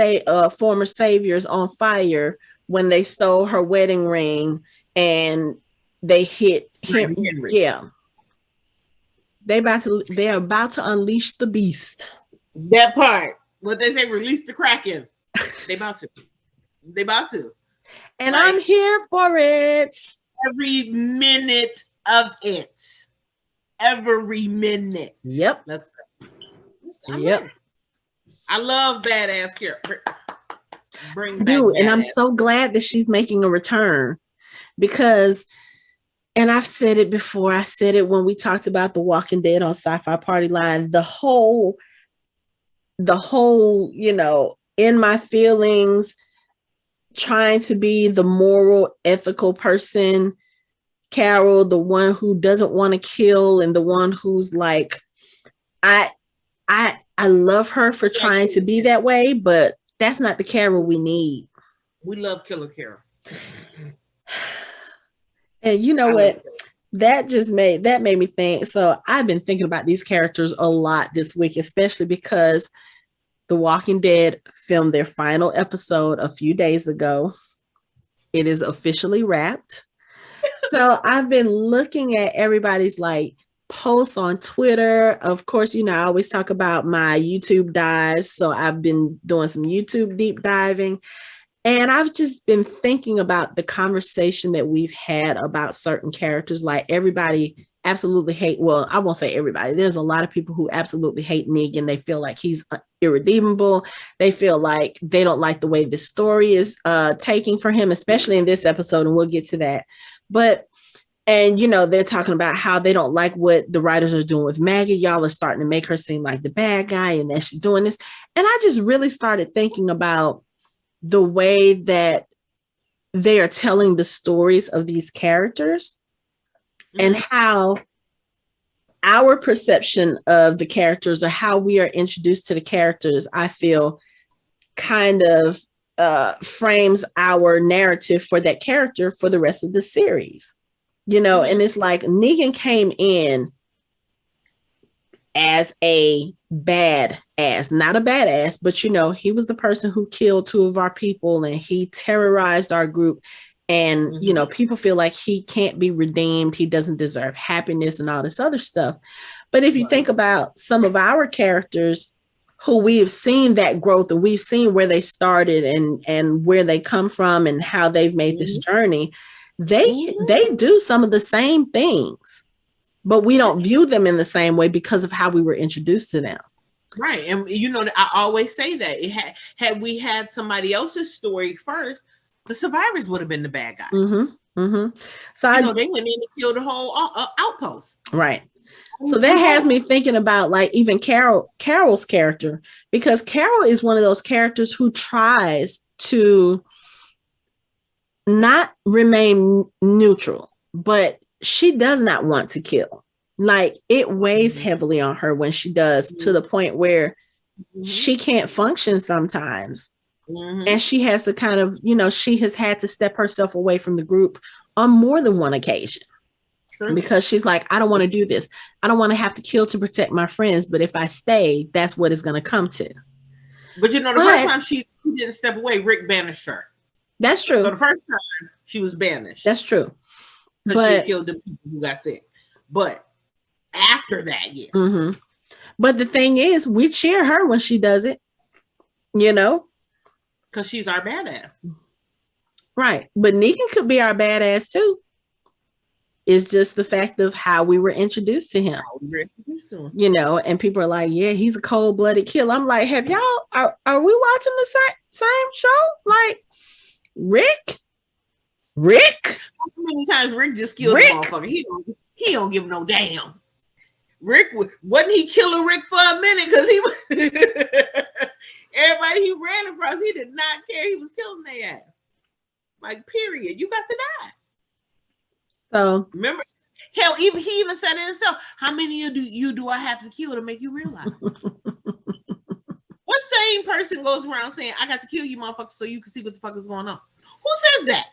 former saviors on fire when they stole her wedding ring and they hit him. Yeah. They're about to unleash the beast. That part. What they say, release the Kraken. They about to. And I'm here for it. Every minute of it. Every minute. Yep. Let's go. Yep. I love badass character. And I'm so glad that she's making a return, because, and I've said it before, I said it when we talked about The Walking Dead on Sci-Fi Party Line, the whole, in my feelings, trying to be the moral, ethical person, Carol, the one who doesn't want to kill, and the one who's like, I love her for trying to be that way, but that's not the Carol we need. We love Killer Carol. And you know what? That made me think. So I've been thinking about these characters a lot this week, especially because The Walking Dead filmed their final episode a few days ago. It is officially wrapped. So I've been looking at everybody's posts on Twitter. Of course, I always talk about my YouTube dives. So I've been doing some YouTube deep diving. And I've just been thinking about the conversation that we've had about certain characters. Like, everybody absolutely I won't say everybody. There's a lot of people who absolutely hate Negan. They feel like he's irredeemable. They feel like they don't like the way this story is taking for him, especially in this episode. And we'll get to that. And they're talking about how they don't like what the writers are doing with Maggie. Y'all are starting to make her seem like the bad guy, and that she's doing this. And I just really started thinking about the way that they are telling the stories of these characters, and how our perception of the characters, or how we are introduced to the characters, I feel kind of frames our narrative for that character for the rest of the series. And it's like Negan came in as a badass, not a badass, but he was the person who killed 2 of our people, and he terrorized our group. And, people feel like he can't be redeemed. He doesn't deserve happiness and all this other stuff. But if you think about some of our characters who we've seen that growth, and we've seen where they started and where they come from and how they've made this journey, they do some of the same things, but we don't view them in the same way because of how we were introduced to them. Right. And I always say that had we had somebody else's story first, the survivors would have been the bad guy. Mm-hmm. So they went in and killed the whole outpost. Right. So that has me thinking about like even Carol's character, because Carol is one of those characters who tries to not remain neutral, but she does not want to kill. Like it weighs heavily on her when she does, to the point where she can't function sometimes. And she has to kind of, she has had to step herself away from the group on more than one occasion. True. Because she's like, I don't want to do this. I don't want to have to kill to protect my friends. But if I stay, that's what it's going to come to. But the first time she didn't step away, Rick banished her. That's true. So the first time she was banished. That's true. Because she killed the people who got sick. But after that, yeah. Mm-hmm. But the thing is, we cheer her when she does it, Because she's our badass. Right. But Negan could be our badass too. It's just the fact of how we were introduced to him. And people are like, yeah, he's a cold-blooded killer. I'm like, have y'all, are we watching the same show? Like, Rick? How many times Rick just killed a motherfucker? He don't give no damn. Rick, wasn't he killing Rick for a minute? Because he was, everybody he ran across, he did not care. He was killing their ass. Like, period. You got to die. So remember, hell, he even said it himself. How many of you do I have to kill to make you realize? What sane person goes around saying, I got to kill you, motherfucker, so you can see what the fuck is going on? Who says that?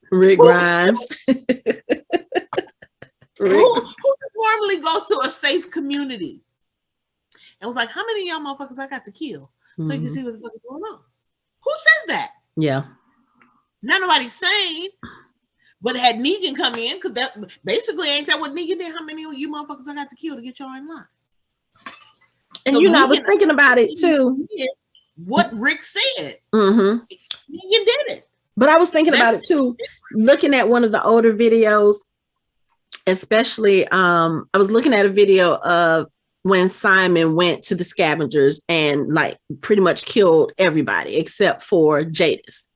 Rick Grimes. Who normally goes to a safe community and was like, how many of y'all motherfuckers I got to kill so you can see what the fuck is going on? Who says that? Yeah. Not nobody's sane. But had Negan come in, because that basically ain't that what Negan did? How many of you motherfuckers I got to kill to get y'all in line? And so I was thinking about it too. What Rick said. Mm-hmm. Negan did it. But I was thinking about it too, looking at one of the older videos, especially I was looking at a video of when Simon went to the scavengers and like pretty much killed everybody except for Jadis.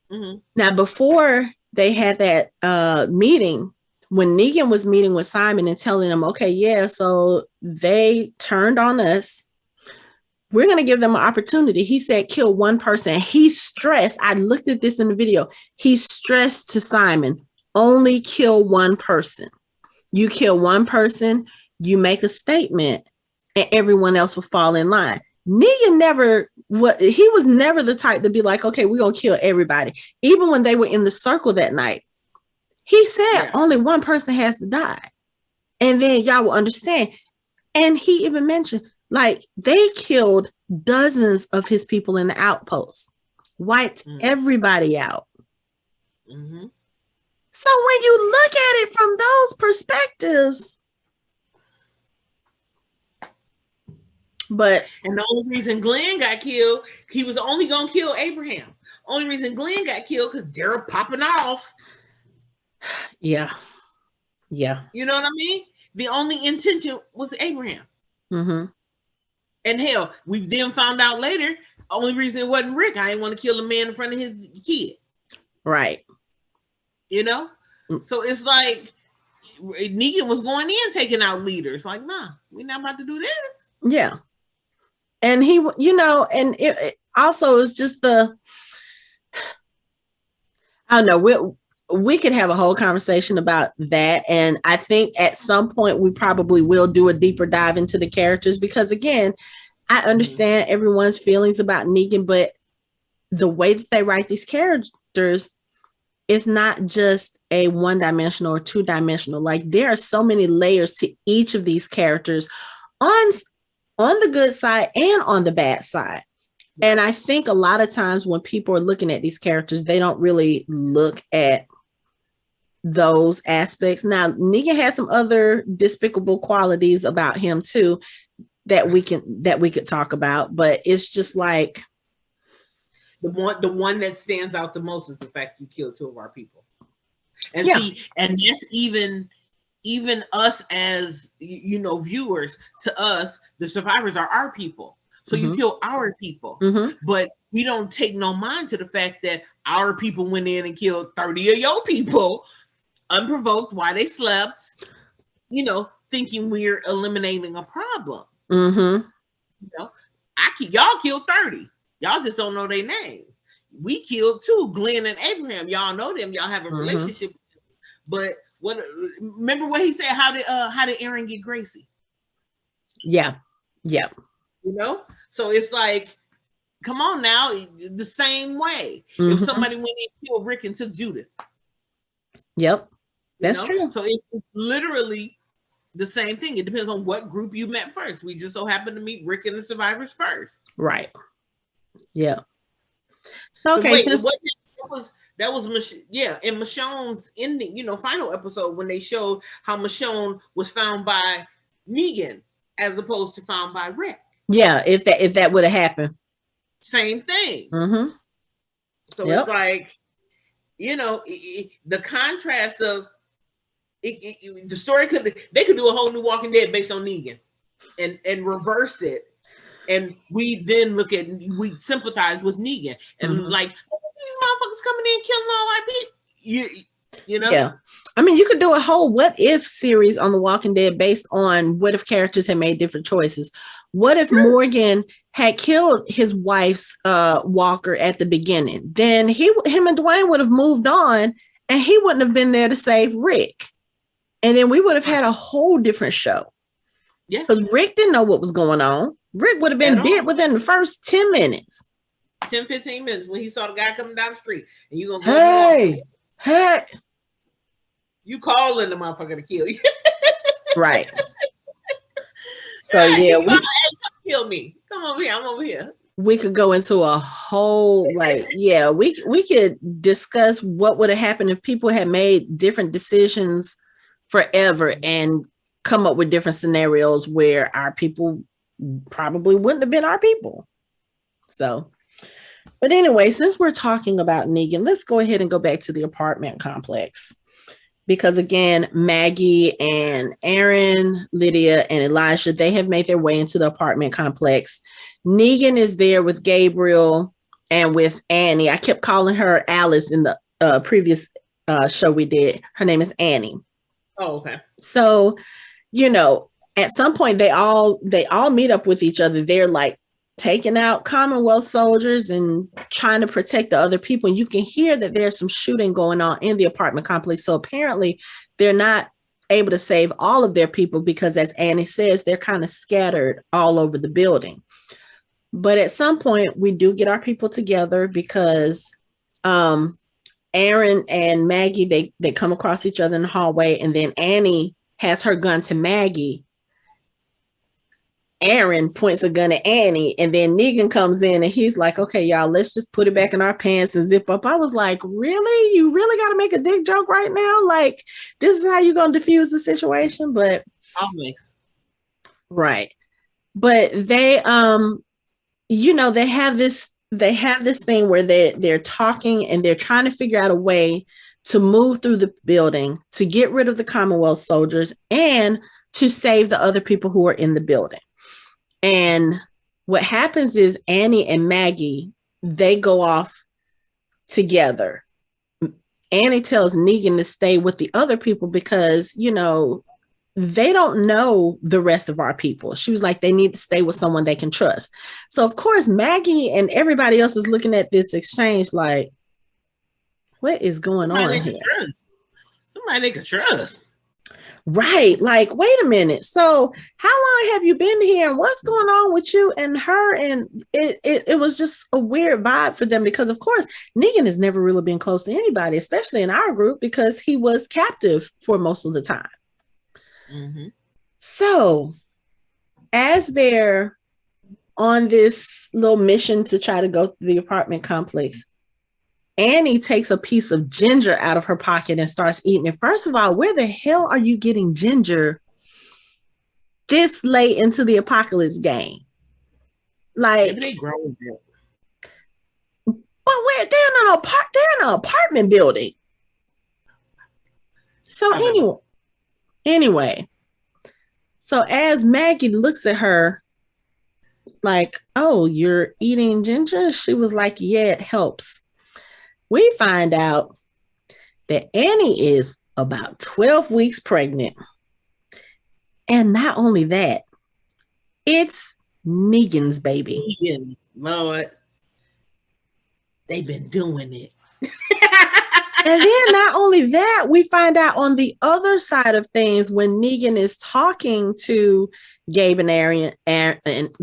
Mm-hmm. Now, before they had that meeting, when Negan was meeting with Simon and telling him, okay, yeah, so they turned on us. We're going to give them an opportunity. He said, kill one person. He stressed, I looked at this in the video. He stressed to Simon, only kill one person. You kill one person, you make a statement, and everyone else will fall in line. Negan he was never the type to be like, okay, we're going to kill everybody. Even when they were in the circle that night, he said only one person has to die. And then y'all will understand. And he even mentioned, like, they killed dozens of his people in the outpost, wiped everybody out. Mm-hmm. So when you look at it from those perspectives, and the only reason Glenn got killed, he was only gonna kill Abraham. Only reason Glenn got killed because Daryl popping off. Yeah. You know what I mean? The only intention was Abraham. Mm-hmm. And hell, we then found out later, only reason it wasn't Rick, I didn't want to kill a man in front of his kid. Right. You know? So it's like Negan was going in taking out leaders. Like, nah, we're not about to do this. Yeah. And he, and it also is just I don't know, we could have a whole conversation about that. And I think at some point we probably will do a deeper dive into the characters, because again, I understand everyone's feelings about Negan, but the way that they write these characters, it's not just a one-dimensional or two-dimensional. Like, there are so many layers to each of these characters on the good side and on the bad side. And I think a lot of times when people are looking at these characters, they don't really look at those aspects. Now, Negan has some other despicable qualities about him too that we could talk about, but it's just like the one that stands out the most is the fact you killed two of our people. And see, and that's even us as viewers, to us, the survivors are our people. So you kill our people. But we don't take no mind to the fact that our people went in and killed 30 of your people unprovoked while they slept, you know, thinking we're eliminating a problem. You know, y'all killed 30. Y'all just don't know their names. We killed 2, Glenn and Abraham. Y'all know them. Y'all have a relationship. But remember what he said? How did Aaron get Gracie? Yeah. You know? So it's like, come on now, the same way. If somebody went and killed Rick and took Judith. Yep. That's true. So it's literally the same thing. It depends on what group you met first. We just so happened to meet Rick and the survivors first. Right. Yeah. So okay, wait, that was in Michonne's ending, you know, final episode when they showed how Michonne was found by Negan as opposed to found by Rick. Yeah, if that would have happened. Same thing. So it's like, you know, the contrast of the story they could do a whole new Walking Dead based on Negan and reverse it. And we then we sympathize with Negan and like, these motherfuckers coming in killing all our people. You know? Yeah. I mean, you could do a whole what if series on The Walking Dead based on what if characters had made different choices. What if Morgan had killed his wife's walker at the beginning? Then him and Dwayne would have moved on and he wouldn't have been there to save Rick. And then we would have had a whole different show. Yeah. Because Rick didn't know what was going on. Rick would have been dead within the first 10 minutes. 10-15 minutes when he saw the guy coming down the street. And you gonna go hey. You calling the motherfucker to kill you. Right. So yeah, come kill me. Come over here. I'm over here. We could go into a whole we could discuss what would have happened if people had made different decisions forever and come up with different scenarios where our people probably wouldn't have been our people. So, but anyway, since we're talking about Negan, let's go ahead and go back to the apartment complex. Because again, Maggie and Aaron, Lydia, and Elijah, they have made their way into the apartment complex. Negan is there with Gabriel and with Annie. I kept calling her Alice in the previous show we did. Her name is Annie. Oh, okay. So, you know, at some point they all meet up with each other. They're like taking out Commonwealth soldiers and trying to protect the other people. And you can hear that there's some shooting going on in the apartment complex. So apparently they're not able to save all of their people because, as Annie says, they're kind of scattered all over the building. But at some point we do get our people together because Aaron and Maggie, they come across each other in the hallway, and then Annie has her gun to Maggie. Aaron points a gun at Annie, and then Negan comes in and he's like, okay, y'all, let's just put it back in our pants and zip up. I was like, really? You really got to make a dick joke right now? Like, this is how you're going to diffuse the situation? But always. Right. But they, you know, they have this thing where they're talking and they're trying to figure out a way to move through the building, to get rid of the Commonwealth soldiers and to save the other people who are in the building. And what happens is Annie and Maggie, they go off together. Annie tells Negan to stay with the other people because, you know, they don't know the rest of our people. She was like, they need to stay with someone they can trust. So, of course, Maggie and everybody else is looking at this exchange like, what is going on here? Somebody they can trust. Right. Like, wait a minute. So how long have you been here? And what's going on with you and her? And it was just a weird vibe for them because, of course, Negan has never really been close to anybody, especially in our group, because he was captive for most of the time. Mm-hmm. So as they're on this little mission to try to go through the apartment complex, Annie takes a piece of ginger out of her pocket and starts eating it. First of all, where the hell are you getting ginger this late into the apocalypse game? Like, maybe they grow it. But where they're in an apartment building. So anyway, so as Maggie looks at her, like, oh, you're eating ginger? She was like, yeah, it helps. We find out that Annie is about 12 weeks pregnant. And not only that, it's Negan's baby. Negan, Lord. They've been doing it. And then not only that, we find out on the other side of things when Negan is talking to Gabe and Aaron and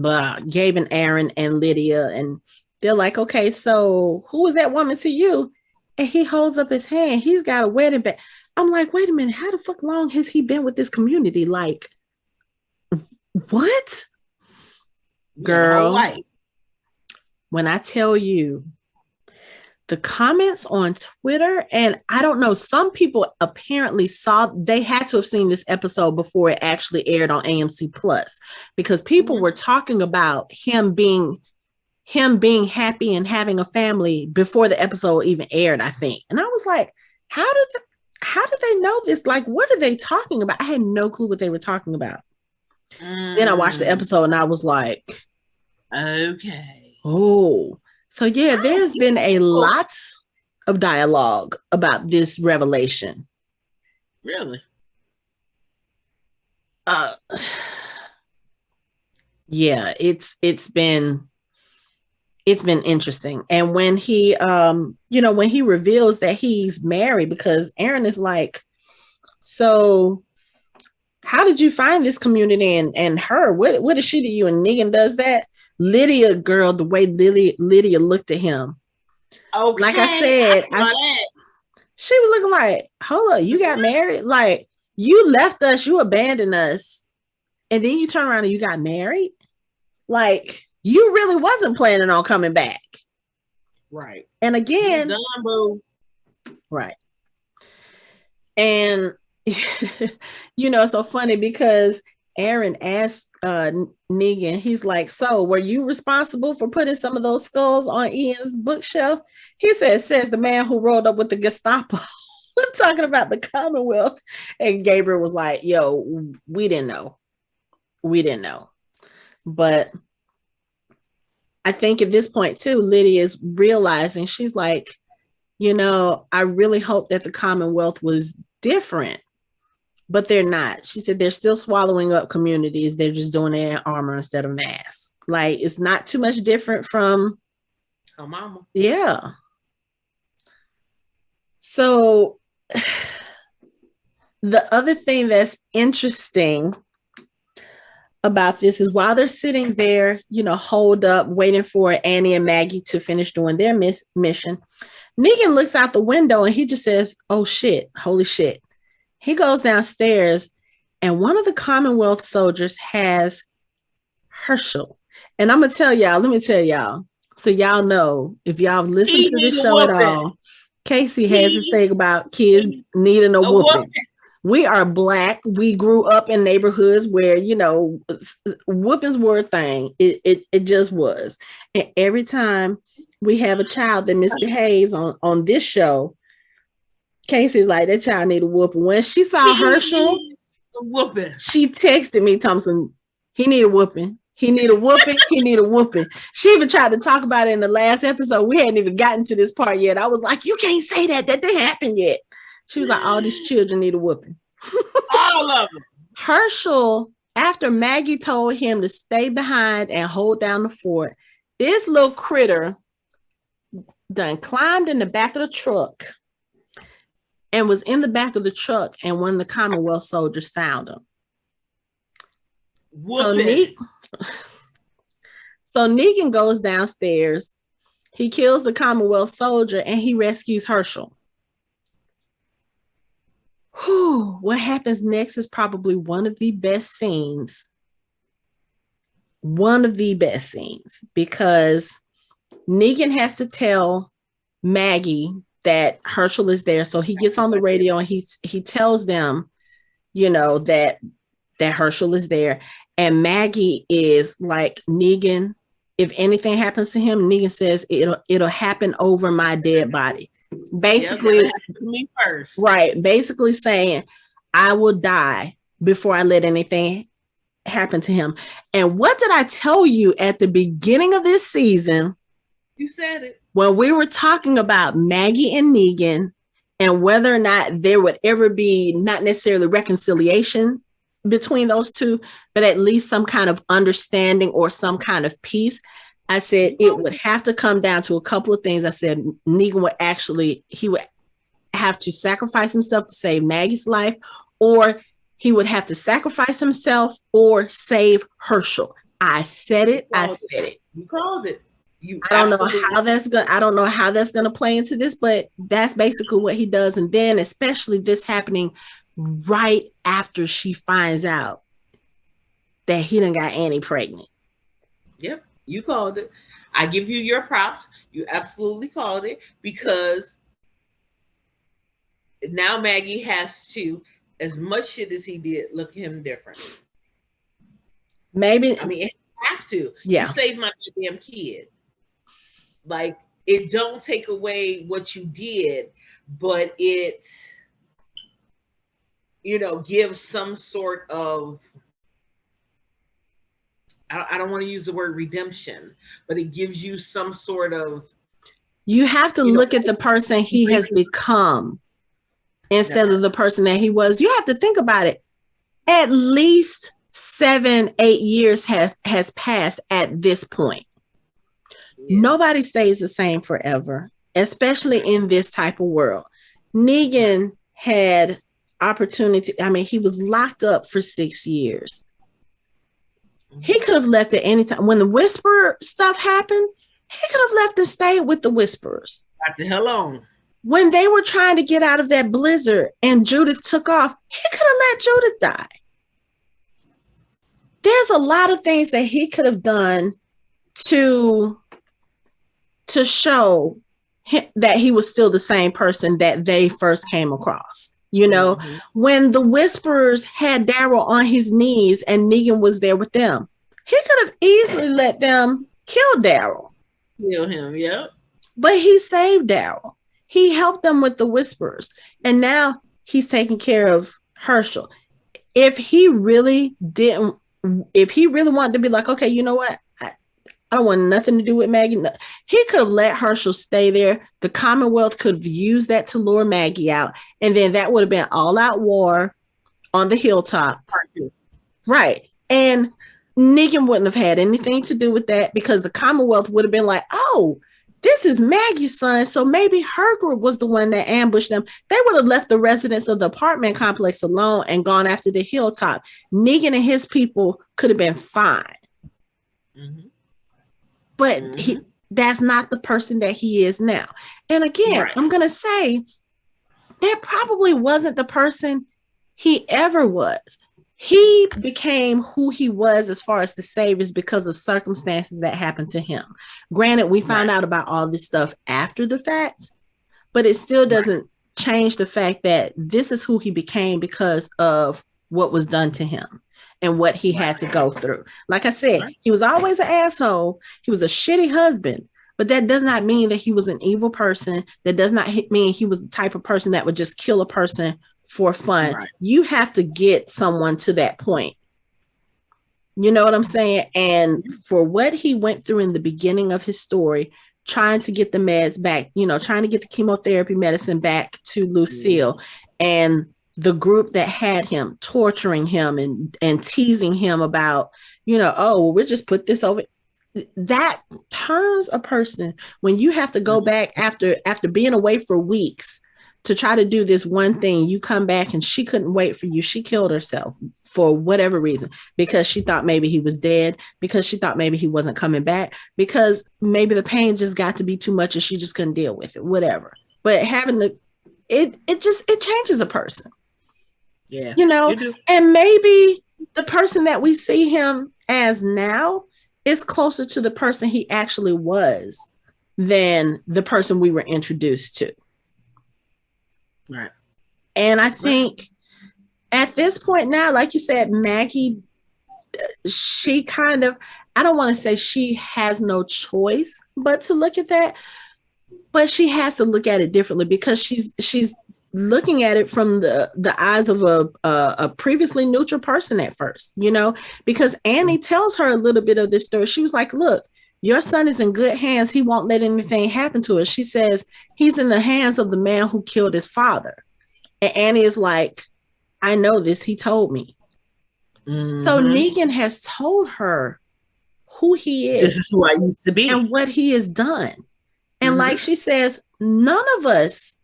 Lydia, and they're like, okay, so who was that woman to you? And he holds up his hand. He's got a wedding band. I'm like, wait a minute, how the fuck long has he been with this community? Like, what? Girl, when I tell you, the comments on Twitter, and I don't know, some people apparently they had to have seen this episode before it actually aired on AMC Plus, because people were talking about him being happy and having a family before the episode even aired, I think. And I was like, how did they know this? Like, what are they talking about? I had no clue what they were talking about. Then I watched the episode and I was like, okay. Oh, so yeah, there's been a lot of dialogue about this revelation. Really? Yeah, it's been interesting. And when he when he reveals that he's married, because Aaron is like, so how did you find this community and her? What is she to you? And Negan does that. Lydia, girl, the way Lydia looked at him. Okay. Like I said, she was looking like, hold up, you got married? Like, you left us, you abandoned us, and then you turn around and you got married? Like, you really wasn't planning on coming back. Right. And again, right. And it's so funny because Aaron asked Negan, he's like, so were you responsible for putting some of those skulls on Ian's bookshelf? He says the man who rolled up with the Gestapo. Talking about the Commonwealth. And Gabriel was like, yo, we didn't know. But I think at this point too, Lydia is realizing, she's like, I really hope that the Commonwealth was different. But they're not. She said they're still swallowing up communities. They're just doing it in armor instead of masks. Like, it's not too much different from her mama. Yeah. So the other thing that's interesting about this is while they're sitting there, holed up, waiting for Annie and Maggie to finish doing their mission, Negan looks out the window and he just says, oh shit, holy shit. He goes downstairs and one of the Commonwealth soldiers has Herschel. And I'm going to tell y'all, let me tell y'all, so y'all know, if y'all listened to this show at all, Casey has this thing about kids needing a whooping. We are Black. We grew up in neighborhoods where, whoopings were a thing. It just was. And every time we have a child that misbehaves on this show, Casey's like, that child need a whooping. When she saw Herschel, she texted me, Thompson, he need a whooping. He need a whooping. He need a whooping. She even tried to talk about it in the last episode. We hadn't even gotten to this part yet. I was like, you can't say that. That didn't happen yet. She was like, all these children need a whooping. All of them. Herschel, after Maggie told him to stay behind and hold down the fort, this little critter done climbed in the back of the truck and was in the back of the truck, and one of the Commonwealth soldiers found him. So Negan goes downstairs, he kills the Commonwealth soldier, and he rescues Herschel. Whew, what happens next is probably one of the best scenes. Because Negan has to tell Maggie that Herschel is there. So he gets on the radio and he tells them, that Herschel is there. And Maggie is like, Negan, if anything happens to him, Negan says it'll happen over my dead body. Basically, me first. Right. Basically saying, I will die before I let anything happened to him. And what did I tell you at the beginning of this season? You said it. When we were talking about Maggie and Negan and whether or not there would ever be not necessarily reconciliation between those two, but at least some kind of understanding or some kind of peace. I said it would have to come down to a couple of things. I said Negan he would have to sacrifice himself to save Maggie's life, or he would have to sacrifice himself or save Herschel. I said it. You called it. I don't know how that's gonna play into this, but that's basically what he does. And then especially this happening right after she finds out that he done got Annie pregnant. Yep, you called it. I give you your props. You absolutely called it, because now Maggie has to, as much shit as he did, look at him different. Maybe. I mean, it have to. Yeah. You saved my damn kid. Like, it don't take away what you did, but it, gives some sort of, I don't want to use the word redemption, but it gives you some sort of. You have to look at the person he has become instead of the person that he was. You have to think about it. At least 7-8 years has passed at this point. Yeah. Nobody stays the same forever, especially in this type of world. Negan had opportunity. I mean, he was locked up for 6 years. He could have left at any time. When the Whisperer stuff happened, he could have left and stayed with the Whisperers. Got the hell on. When they were trying to get out of that blizzard and Judith took off, he could have let Judith die. There's a lot of things that he could have done to show that he was still the same person that they first came across. When the Whisperers had Daryl on his knees and Negan was there with them, he could have easily let them kill Daryl. Kill him, yeah. But he saved Daryl. He helped them with the Whisperers. And now he's taking care of Herschel. If he really wanted to be like, okay, you know what? I don't want nothing to do with Maggie. No. He could have let Herschel stay there. The Commonwealth could have used that to lure Maggie out. And then that would have been all-out war on the hilltop. Right. And Negan wouldn't have had anything to do with that, because the Commonwealth would have been like, oh, this is Maggie's son, so maybe her group was the one that ambushed them. They would have left the residents of the apartment complex alone and gone after the hilltop. Negan and his people could have been fine. Mm-hmm. But that's not the person that he is now. And again, I'm going to say that probably wasn't the person he ever was. He became who he was as far as the saviors because of circumstances that happened to him. Granted, we found out about all this stuff after the fact, but it still doesn't change the fact that this is who he became because of what was done to him and what he had to go through. Like I said, he was always an asshole. He was a shitty husband, but that does not mean that he was an evil person. That does not mean he was the type of person that would just kill a person for fun. You have to get someone to that point. You know what I'm saying? And for what he went through in the beginning of his story, trying to get the meds back, trying to get the chemotherapy medicine back to Lucille, and the group that had him torturing him and teasing him about, we'll just put this over. That turns a person when you have to go back after being away for weeks to try to do this one thing. You come back and she couldn't wait for you. She killed herself for whatever reason, because she thought maybe he was dead, because she thought maybe he wasn't coming back, because maybe the pain just got to be too much and she just couldn't deal with it, whatever. But having it changes a person. Yeah. And maybe the person that we see him as now is closer to the person he actually was than the person we were introduced to. Right. And I think at this point now, like you said, Maggie, she kind of, I don't want to say she has no choice but to look at that, but she has to look at it differently, because she's looking at it from the eyes of a previously neutral person at first, you know, because Annie tells her a little bit of this story. She was like, look, your son is in good hands. He won't let anything happen to us. She says he's in the hands of the man who killed his father. And Annie is like, I know this. He told me. Mm-hmm. So Negan has told her who he is. This is who I used to be. And what he has done. And like she says, none of us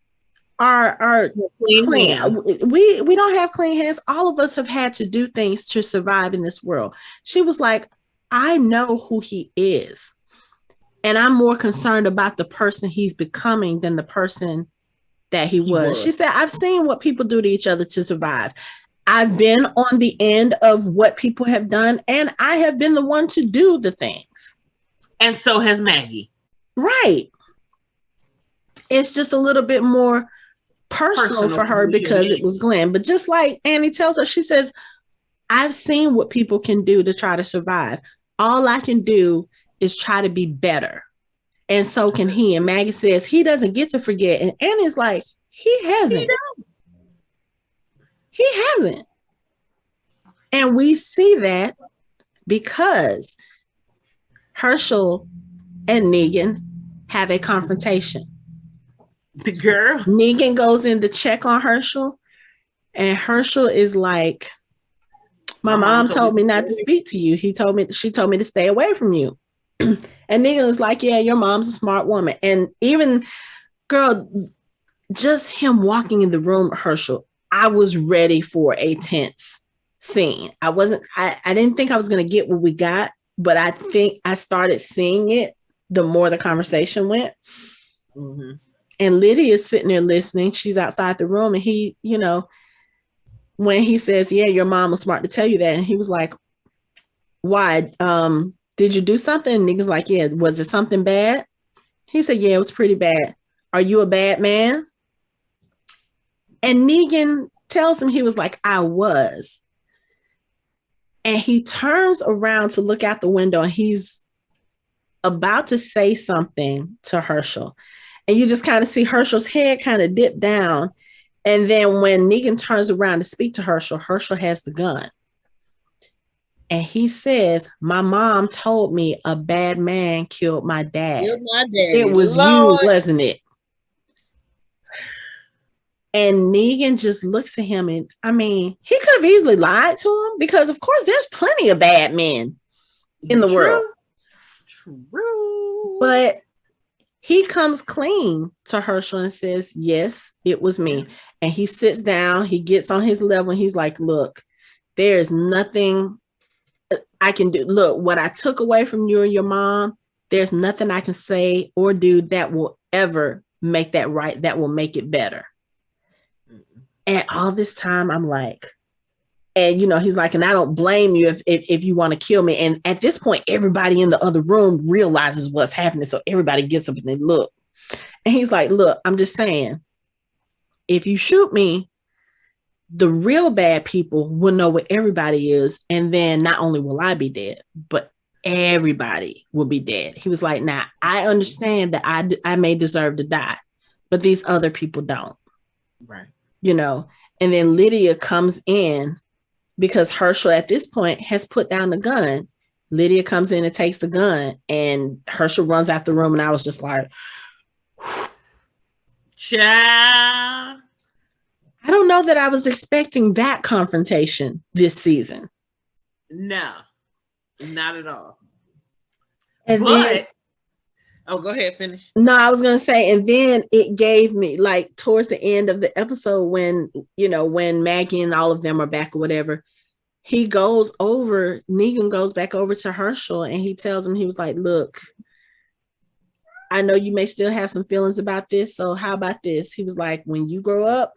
are clean. We don't have clean hands. All of us have had to do things to survive in this world. She was like, I know who he is. And I'm more concerned about the person he's becoming than the person that he was. She said, I've seen what people do to each other to survive. I've been on the end of what people have done, and I have been the one to do the things. And so has Maggie. Right. It's just a little bit more personal for her because it was Glenn. But just like Annie tells her, she says, I've seen what people can do to try to survive. All I can do is try to be better. And so can he. And Maggie says he doesn't get to forget. And Annie's like, he hasn't. He hasn't. And we see that because Herschel and Negan have a confrontation. The girl. Negan goes in to check on Herschel. And Herschel is like, my mom told me not to speak to you. She told me to stay away from you. And Negan was like, yeah, your mom's a smart woman. And even, girl, just him walking in the room, Herschel, I was ready for a tense scene. I didn't think I was going to get what we got, but I think I started seeing it the more the conversation went. Mm-hmm. And Lydia's sitting there listening. She's outside the room. And he, you know, when he says, yeah, your mom was smart to tell you that. And he was like, why? Did you do something? And Negan's like, yeah, was it something bad? He said, yeah, it was pretty bad. Are you a bad man? And Negan tells him, he was like, I was. And he turns around to look out the window and he's about to say something to Herschel. And you just kind of see Herschel's head kind of dip down. And then when Negan turns around to speak to Herschel, Herschel has the gun. And he says, my mom told me a bad man killed my dad. It was Lord. You, wasn't it? And Negan just looks at him and, I mean, he could have easily lied to him because, of course, there's plenty of bad men in the world. True. But he comes clean to Herschel and says, yes, it was me. And he sits down, he gets on his level, and he's like, look, there's nothing I can do. Look, what I took away from you and your mom, there's nothing I can say or do that will ever make that right, that will make it better. And all this time, I'm like, and, you know, he's like, and I don't blame you if you want to kill me. And at this point, everybody in the other room realizes what's happening. So everybody gets up and they look. And he's like, look, I'm just saying, if you shoot me, the real bad people will know what everybody is. And then not only will I be dead, but everybody will be dead. He was like, now, I understand that I may deserve to die, but these other people don't. Right. You know, and then Lydia comes in because Herschel at this point has put down the gun. Lydia comes in and takes the gun and Herschel runs out the room. And I was just like, child. I don't know that I was expecting that confrontation this season. No, not at all. And but go ahead, finish. No, I was going to say, and then it gave me, like, towards the end of the episode when, you know, when Maggie and all of them are back or whatever, Negan goes back over to Herschel and he tells him, he was like, look, I know you may still have some feelings about this. So how about this? He was like, when you grow up,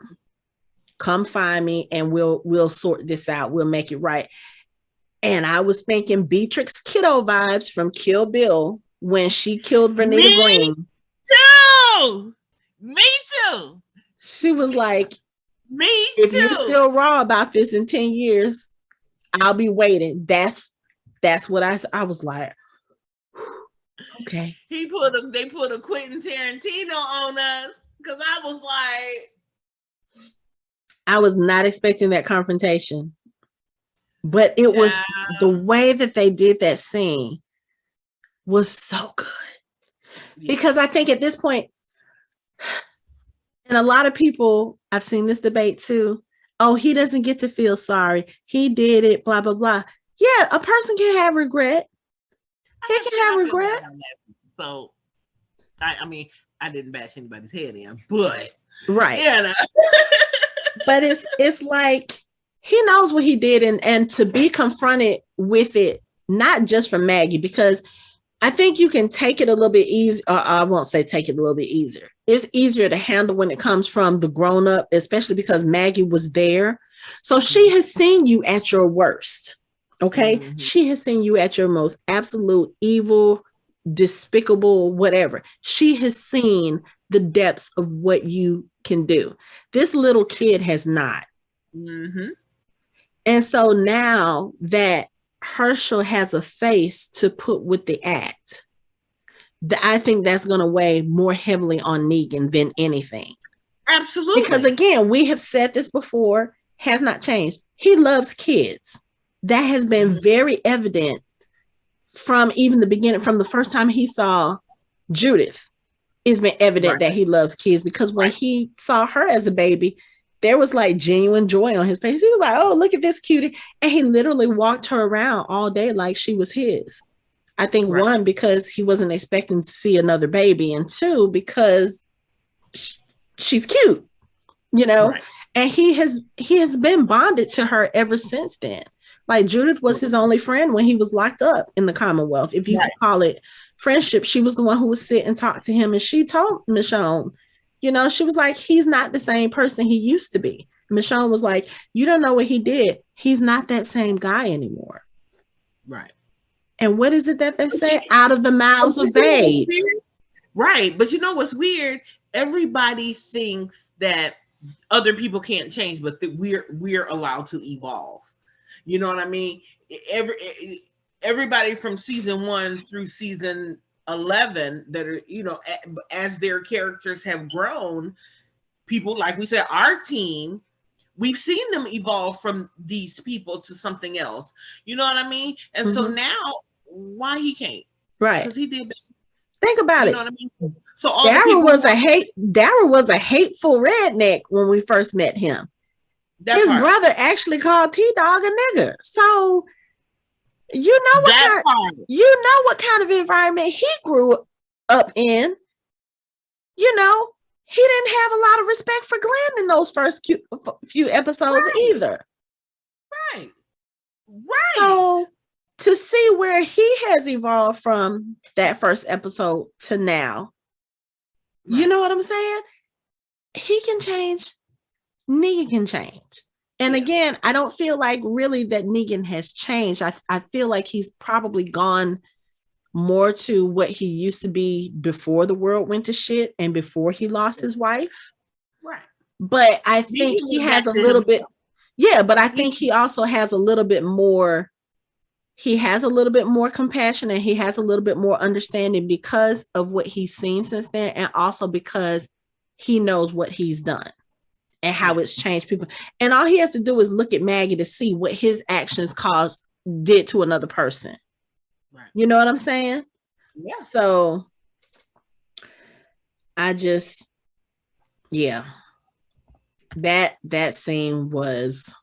come find me and we'll sort this out. We'll make it right. And I was thinking Beatrix Kiddo vibes from Kill Bill when she killed Vernita Green. Me too. She was like, me if too. you're still raw about this in 10 years, I'll be waiting. That's what I was like, okay. They put a Quentin Tarantino on us because I was like, I was not expecting that confrontation, but it was the way that they did that scene was so good. Because I think at this point, and a lot of people, I've seen this debate too. Oh, he doesn't get to feel sorry. He did it, blah, blah, blah. Yeah, a person can have regret. He can have regret. So, I mean, I didn't bash anybody's head in, but right. Yeah. But it's like he knows what he did, and to be confronted with it, not just from Maggie, because I think you can take it a little bit easy. I won't say take it a little bit easier. It's easier to handle when it comes from the grown up, especially because Maggie was there. So she has seen you at your worst. Okay. Mm-hmm. She has seen you at your most absolute evil, despicable, whatever. She has seen the depths of what you can do. This little kid has not. Mm-hmm. And so now that Herschel has a face to put with the act, I think that's going to weigh more heavily on Negan than anything. Absolutely. Because again, we have said this before, has not changed. He loves kids. That has been very evident from even the beginning, from the first time he saw Judith. It's been evident that he loves kids, because when he saw her as a baby, there was like genuine joy on his face. He was like, oh, look at this cutie. And he literally walked her around all day like she was his. I think one, because he wasn't expecting to see another baby, and two, because she's cute, you know, and he has been bonded to her ever since then. Like Judith was his only friend when he was locked up in the Commonwealth. If you could call it friendship, she was the one who would sit and talk to him. And she told Michonne, you know, she was like, he's not the same person he used to be. Michonne was like, you don't know what he did. He's not that same guy anymore. Right. And what is it that they say? Out of the mouths of babes. Right. But you know what's weird? Everybody thinks that other people can't change, but that we're allowed to evolve. You know what I mean? Everybody from season 1 through season 11 that are, you know, as their characters have grown, people, like we said, our team, we've seen them evolve from these people to something else. You know what I mean? And so now, why he can't? Right. Because he did better. Think about it. You know what I mean? So Daryl was a hateful redneck when we first met him. His brother actually called T-Dog a nigger. So you know what kind of environment he grew up in. You know, he didn't have a lot of respect for Glenn in those first few episodes either. Right. So to see where he has evolved from that first episode to now, you know what I'm saying? He can change. Negan can change. And again, I don't feel like really that Negan has changed. I feel like he's probably gone more to what he used to be before the world went to shit and before he lost his wife. Right. But I think he has a little bit. Yeah, but I think he also has a little bit more. He has a little bit more compassion, and he has a little bit more understanding because of what he's seen since then, and also because he knows what he's done and how it's changed people. And all he has to do is look at Maggie to see what his actions did to another person. Right. You know what I'm saying? Yeah. So I just, that scene was,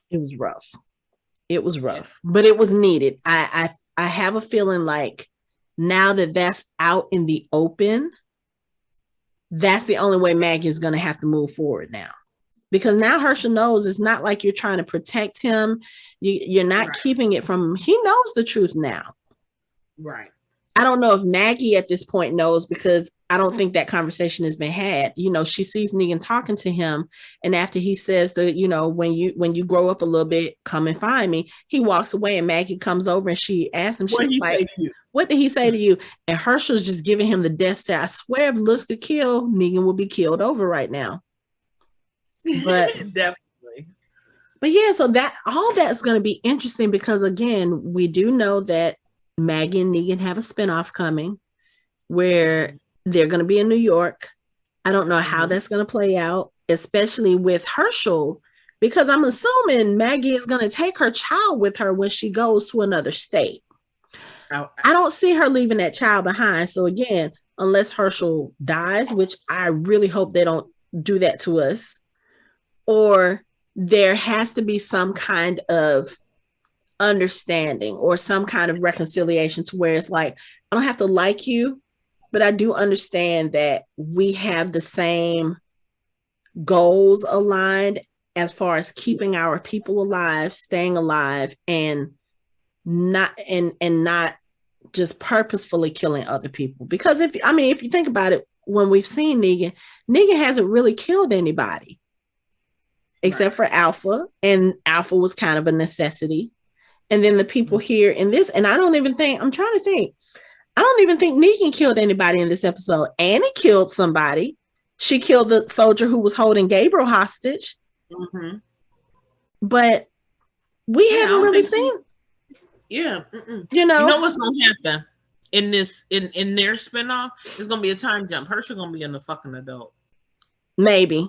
it was rough. It was rough, but it was needed. I have a feeling like now that that's out in the open, that's the only way Maggie is going to have to move forward now. Because now Herschel knows it's not like you're trying to protect him. You're not keeping it from him. He knows the truth now. Right. I don't know if Maggie at this point knows, because I don't think that conversation has been had. You know, she sees Negan talking to him, and after he says that, you know, when you grow up a little bit, come and find me, he walks away, and Maggie comes over and she asks him, what did he say to you? And Herschel's just giving him the death stare. I swear if looks could kill, Negan will be killed over right now. But definitely. But yeah, so that all that's going to be interesting, because again, we do know that Maggie and Negan have a spinoff coming where they're going to be in New York, I don't know how that's going to play out, especially with Herschel, because I'm assuming Maggie is going to take her child with her when she goes to another state. I don't see her leaving that child behind. So again, unless Herschel dies, which I really hope they don't do that to us, or there has to be some kind of understanding or some kind of reconciliation to where it's like, I don't have to like you, but I do understand that we have the same goals aligned as far as keeping our people alive, staying alive, and not just purposefully killing other people. Because if you think about it, when we've seen Negan hasn't really killed anybody except for Alpha, and Alpha was kind of a necessity. And then the people here in this, and I don't even think Negan killed anybody in this episode. Annie killed somebody. She killed the soldier who was holding Gabriel hostage. Mm-hmm. But we haven't really seen. You know what's going to happen in this in their spinoff? There's going to be a time jump. Herschel going to be in the fucking adult. Maybe.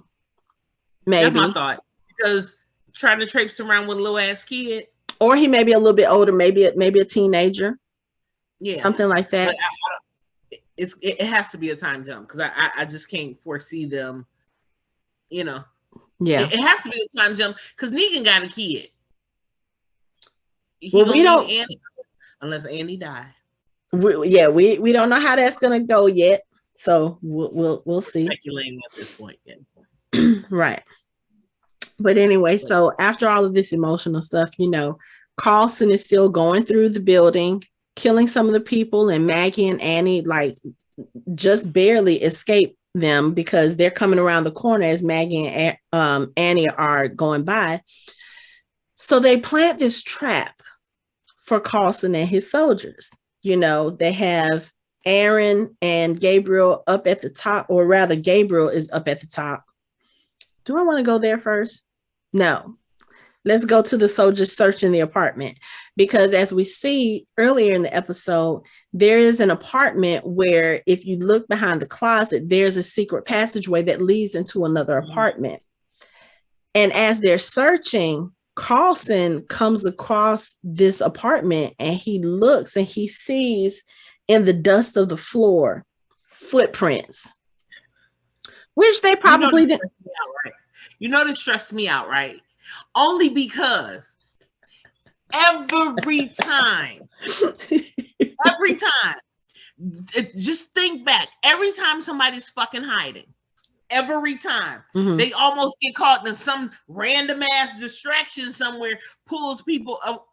That's my thought. Because trying to traipse around with a little ass kid. Or he may be a little bit older, maybe a teenager. Yeah. Something like that. It has to be a time jump because I just can't foresee them, Yeah. It has to be a time jump because Negan got a kid. We don't Annie, unless Annie died. We don't know how that's gonna go yet. So we'll see. Speculating at this point, right. But anyway, so after all of this emotional stuff, Carlson is still going through the building, killing some of the people, and Maggie and Annie just barely escape them because they're coming around the corner as Maggie and Annie are going by. So they plant this trap for Carlson and his soldiers. They have Aaron and Gabriel up at the top, or rather Gabriel is up at the top. Do I want to go there first? No. Let's go to the soldiers searching the apartment, because as we see earlier in the episode, there is an apartment where if you look behind the closet, there's a secret passageway that leads into another apartment. And as they're searching, Carlson comes across this apartment and he looks and he sees in the dust of the floor footprints, which they probably didn't. This stressed me out, right? Only because every time, just think back, every time somebody's fucking hiding, every time they almost get caught in some random ass distraction somewhere, pulls people up.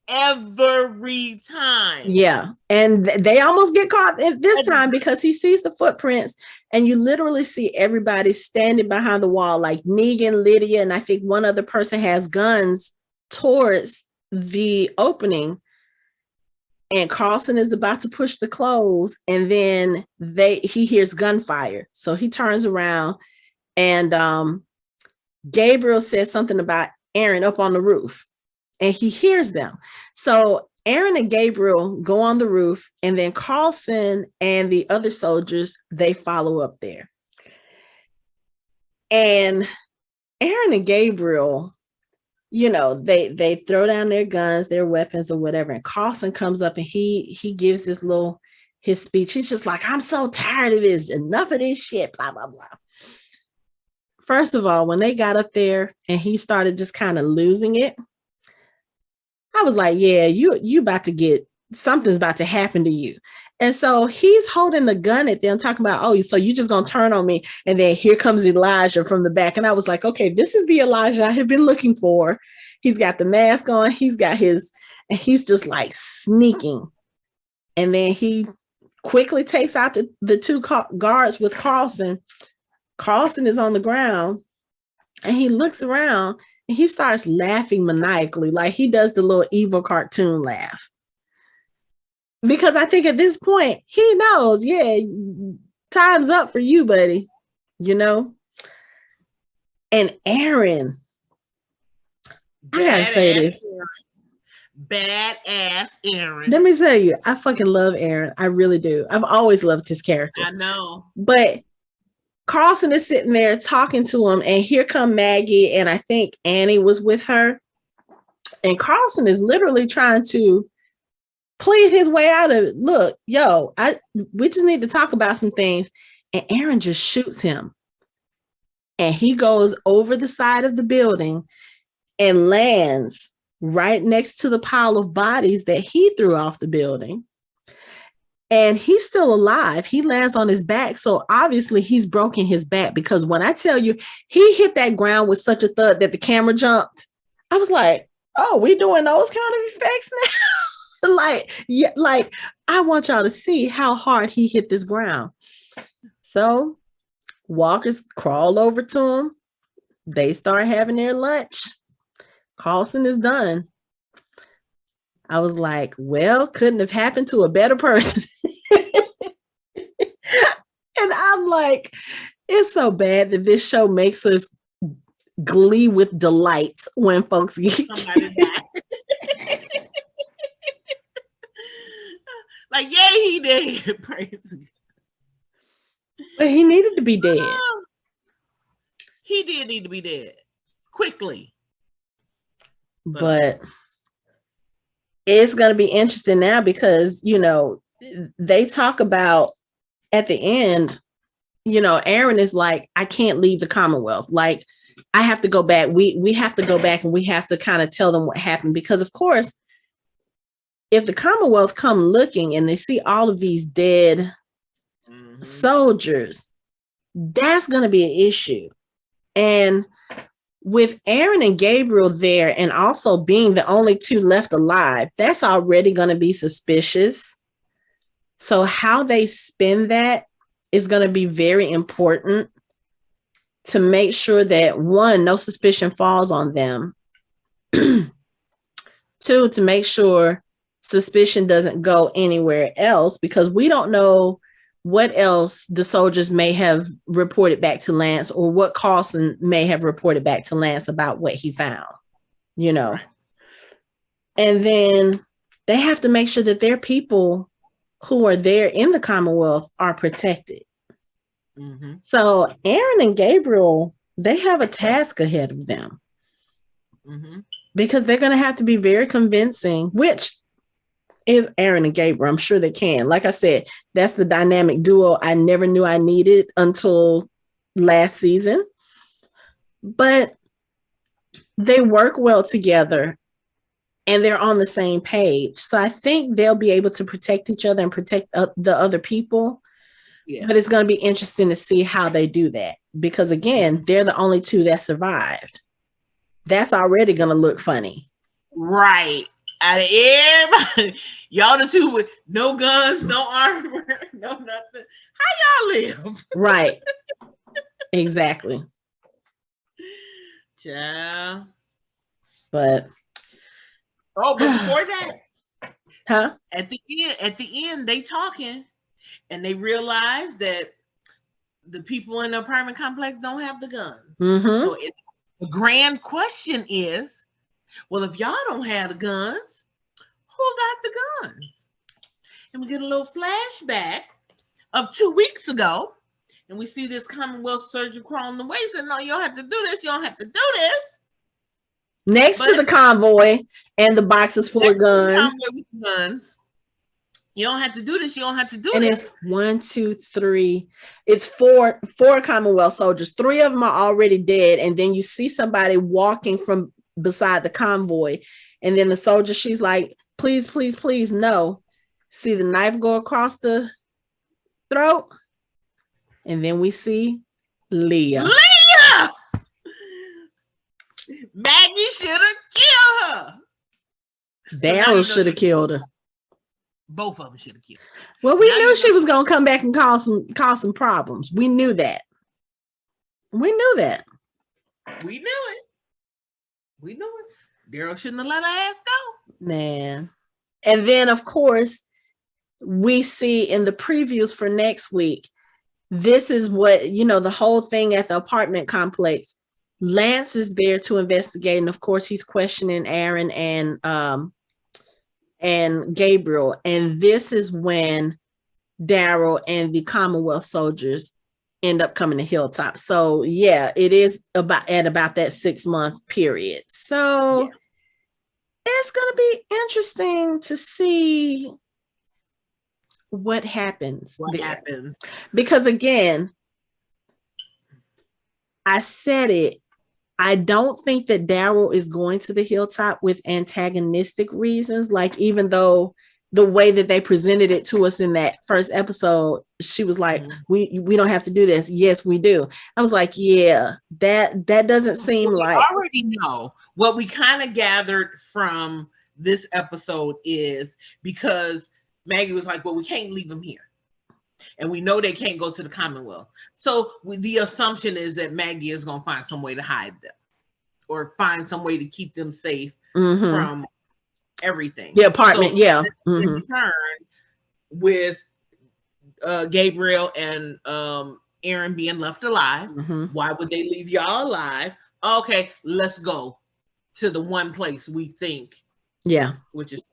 Every time. Yeah. And they almost get caught this time because he sees the footprints and you literally see everybody standing behind the wall, like Negan, Lydia, and I think one other person has guns towards the opening. And Carlson is about to push the close, and then he hears gunfire. So he turns around and Gabriel says something about Aaron up on the roof. And he hears them. So Aaron and Gabriel go on the roof, and then Carlson and the other soldiers, they follow up there. And Aaron and Gabriel, they throw down their guns, their weapons or whatever. And Carlson comes up and he gives his speech. He's just like, I'm so tired of this. Enough of this shit, blah, blah, blah. First of all, when they got up there and he started just kind of losing it, I was like, yeah, you about to get, something's about to happen to you. And so he's holding the gun at them, talking about, oh, so you just going to turn on me. And then here comes Elijah from the back. And I was like, okay, this is the Elijah I have been looking for. He's got the mask on. He's got and he's just like sneaking. And then he quickly takes out the two guards with Carlson. Carlson is on the ground and he looks around. And he starts laughing maniacally, like he does the little evil cartoon laugh. Because I think at this point, he knows, time's up for you, buddy. And Aaron, I gotta say this. Badass Aaron. Let me tell you, I fucking love Aaron. I really do. I've always loved his character. I know. But Carlson is sitting there talking to him, and here come Maggie, and I think Annie was with her. And Carlson is literally trying to plead his way out of it. Look, we just need to talk about some things. And Aaron just shoots him. And he goes over the side of the building and lands right next to the pile of bodies that he threw off the building. And he's still alive. He lands on his back. So obviously he's broken his back, because when I tell you he hit that ground with such a thud that the camera jumped, I was like, oh, we doing those kind of effects now? like I want y'all to see how hard he hit this ground. So walkers crawl over to him. They start having their lunch. Carlson is done. I was like, well, couldn't have happened to a better person. And I'm like, it's so bad that this show makes us glee with delight when folks get like, yay, he did. But he needed to be dead. He did need to be dead quickly. But it's going to be interesting now, because, they talk about at the end, Aaron is like, I can't leave the Commonwealth. Like, I have to go back. We have to go back, and we have to kind of tell them what happened, because of course, if the Commonwealth come looking and they see all of these dead soldiers, that's going to be an issue. And with Aaron and Gabriel there, and also being the only two left alive, that's already going to be suspicious. So how they spin that is going to be very important to make sure that, one, no suspicion falls on them. Two, to make sure suspicion doesn't go anywhere else, because we don't know what else the soldiers may have reported back to Lance, or what Carlson may have reported back to Lance about what he found, And then they have to make sure that their people who are there in the Commonwealth are protected. So Aaron and Gabriel, they have a task ahead of them, because they're going to have to be very convincing, which is Aaron and Gabriel. I'm sure they can. Like I said, that's the dynamic duo I never knew I needed until last season. But they work well together, and they're on the same page. So I think they'll be able to protect each other and protect the other people. Yeah. But it's going to be interesting to see how they do that, because again, they're the only two that survived. That's already going to look funny. Right. Out of everybody, y'all the two with no guns, no armor, no nothing. How y'all live? Right. Exactly. Yeah. But before that, at the end, they talking, and they realize that the people in the apartment complex don't have the guns. So the grand question is, well, if y'all don't have the guns, who got the guns? And we get a little flashback of 2 weeks ago, and we see this Commonwealth soldier crawling away. Saying, no, you don't have to do this. You don't have to do this. Next to the convoy and the boxes full of guns. With guns. You don't have to do this. You don't have to do this. And it's 1, 2, 3. It's four Commonwealth soldiers. 3 of them are already dead. And then you see somebody walking from beside the convoy, and then the soldier, she's like, please, please, please, no. See the knife go across the throat, and then we see Leah. Maggie should have killed her. Daryl should have killed her. Both of them should have killed her. Well, we knew she was gonna come back and cause some problems. We knew that. We knew it. Daryl shouldn't have let her ass go. Man. And then, of course, we see in the previews for next week, this is what, the whole thing at the apartment complex. Lance is there to investigate. And of course, he's questioning Aaron and Gabriel. And this is when Daryl and the Commonwealth soldiers end up coming to Hilltop. So yeah, it is about that 6-month period. So it's going to be interesting to see what happens. Because again, I said it, I don't think that Daryl is going to the Hilltop with antagonistic reasons. Like, even though the way that they presented it to us in that first episode, she was like, we don't have to do this. Yes, we do. I was like, yeah, that doesn't seem like. I already know what we kind of gathered from this episode is because Maggie was like, well, we can't leave them here. And we know they can't go to the Commonwealth. So the assumption is that Maggie is going to find some way to hide them or find some way to keep them safe from everything. The apartment, so, in turn, with Gabriel and Aaron being left alive, why would they leave y'all alive? Okay, let's go to the one place we think. Yeah. Which is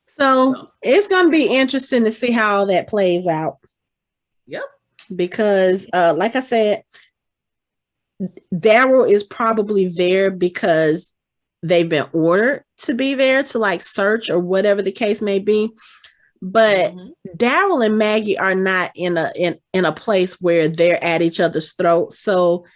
So it's going to be interesting to see how all that plays out. Yep. Because like I said, Daryl is probably there because they've been ordered to be there to like search or whatever the case may be. But Daryl and Maggie are not in a place where they're at each other's throats. So,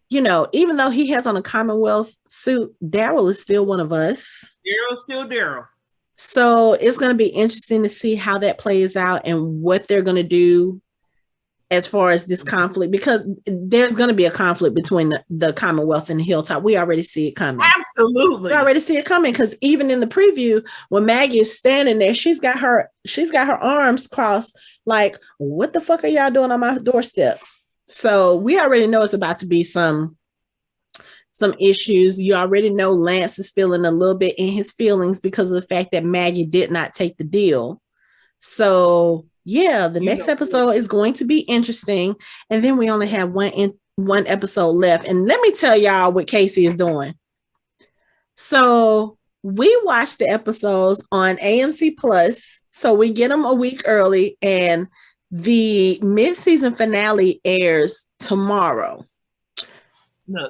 you know, even though he has on a Commonwealth suit, Daryl is still one of us. Daryl's still Daryl. So it's going to be interesting to see how that plays out and what they're going to do as far as this conflict, because there's going to be a conflict between the Commonwealth and the Hilltop. We already see it coming. Absolutely. We already see it coming, because even in the preview, when Maggie is standing there, she's got her arms crossed like, what the fuck are y'all doing on my doorstep? So we already know it's about to be some issues. You already know Lance is feeling a little bit in his feelings because of the fact that Maggie did not take the deal. So yeah, the next episode is going to be interesting. And then we only have one episode left. And let me tell y'all what Casey is doing. So we watched the episodes on AMC Plus. So we get them a week early, and the mid-season finale airs tomorrow.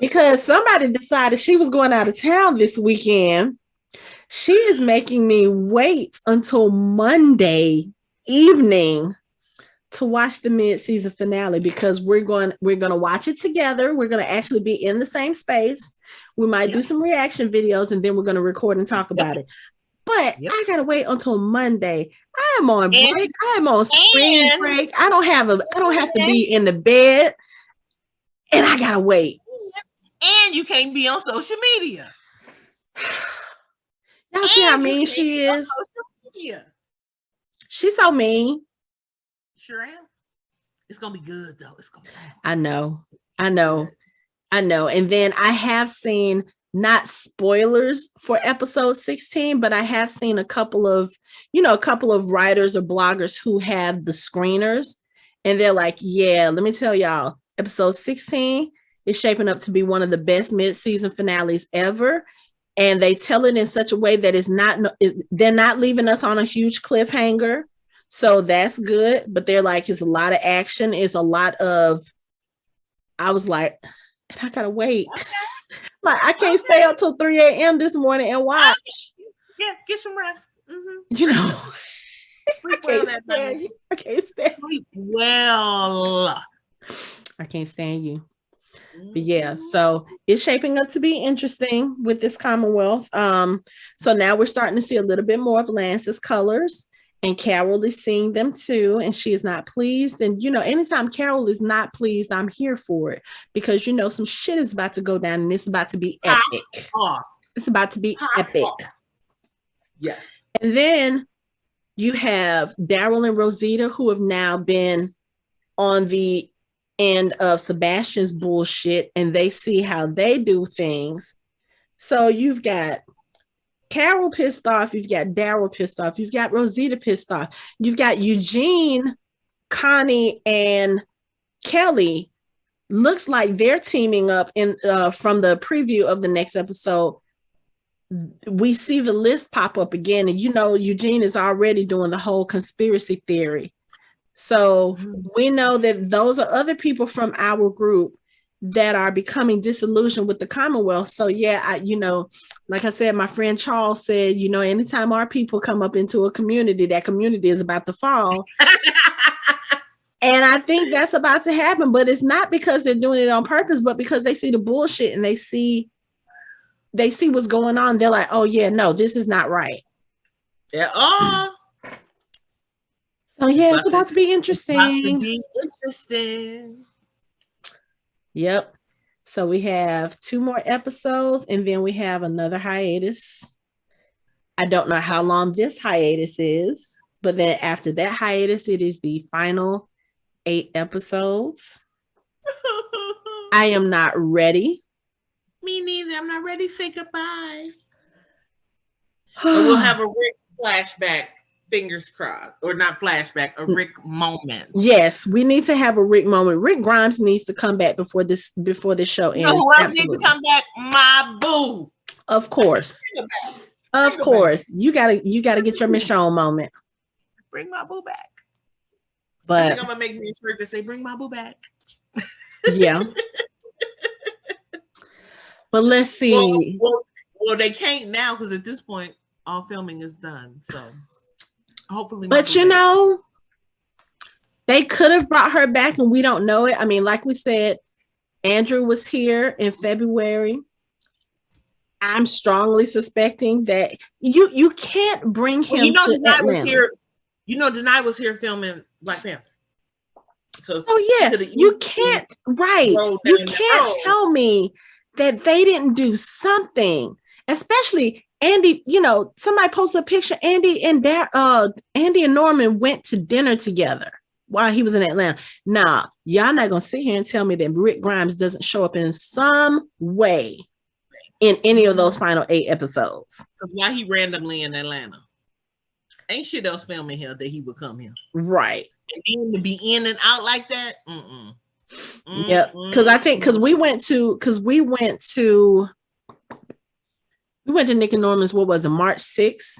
Because somebody decided she was going out of town this weekend. She is making me wait until Monday evening to watch the mid-season finale, because we're going to watch it together. We're going to actually be in the same space. We might do some reaction videos, and then we're going to record and talk about it. But I gotta wait until Monday. I am on break. I am on spring break. I don't have to be in the bed, and I gotta wait. And you can't be on social media. Y'all see how mean she is? She's so mean. Sure am. It's gonna be good though. It's gonna be good. I know. And then I have seen, not spoilers for episode 16, but I have seen a couple of writers or bloggers who have the screeners, and they're like, yeah, let me tell y'all, episode 16 is shaping up to be one of the best mid-season finales ever. And they tell it in such a way that they're not leaving us on a huge cliffhanger. So that's good. But they're like, it's a lot of action. It's a lot of, I was like, and I gotta wait. Okay. Like, I can't stay up till 3 a.m. this morning and watch. Yeah, get some rest. You know. Sleep well that night. I can't stand you. Sleep well. I can't stand you. But yeah, so it's shaping up to be interesting with this Commonwealth. So now we're starting to see a little bit more of Lance's colors, and Carol is seeing them too, and she is not pleased. And anytime Carol is not pleased, I'm here for it, because some shit is about to go down, and it's about to be epic. It's about to be epic. Yes. And then you have Daryl and Rosita, who have now been on the end of Sebastian's bullshit, and they see how they do things. So you've got Carol pissed off, you've got Daryl pissed off, you've got Rosita pissed off, you've got Eugene, Connie, and Kelly. Looks like they're teaming up in from the preview of the next episode. We see the list pop up again, and Eugene is already doing the whole conspiracy theory So we know that those are other people from our group that are becoming disillusioned with the Commonwealth. So yeah, like I said, my friend Charles said, anytime our people come up into a community, that community is about to fall. And I think that's about to happen, but it's not because they're doing it on purpose, but because they see the bullshit and they see what's going on. They're like, oh yeah, no, this is not right. Yeah. So yeah, it's about to be interesting. Yep. So we have 2 more episodes and then we have another hiatus. I don't know how long this hiatus is, but then after that hiatus, it is the final 8 episodes. I am not ready. Me neither. I'm not ready to say goodbye. But we'll have a Rick flashback, fingers crossed. Or not flashback, a Rick moment. Yes, we need to have a Rick moment. Rick Grimes needs to come back before this show ends. Who else needs to come back? My boo. Of course. Of course. You gotta get your Michonne moment. Bring my boo back. But I think I'm gonna make me a shirt to say bring my boo back. Yeah. But let's see. Well, they can't now because at this point all filming is done. So hopefully. But they could have brought her back and we don't know it. I mean, like we said, Andrew was here in February. I'm strongly suspecting that you can't bring him. Denai was here. Denai was here filming Black Panther. So yeah, you can't. Right, you can't tell me that they didn't do something. Especially Andy. Somebody posted a picture. Andy and Norman went to dinner together while he was in Atlanta. Nah, y'all not gonna sit here and tell me that Rick Grimes doesn't show up in some way in any of those final 8 episodes. Why he randomly in Atlanta? Ain't shit else filming here that he would come here. Right. And then to be in and out like that. Yeah. Because we went to Nick and Norman's, what was it, March 6th?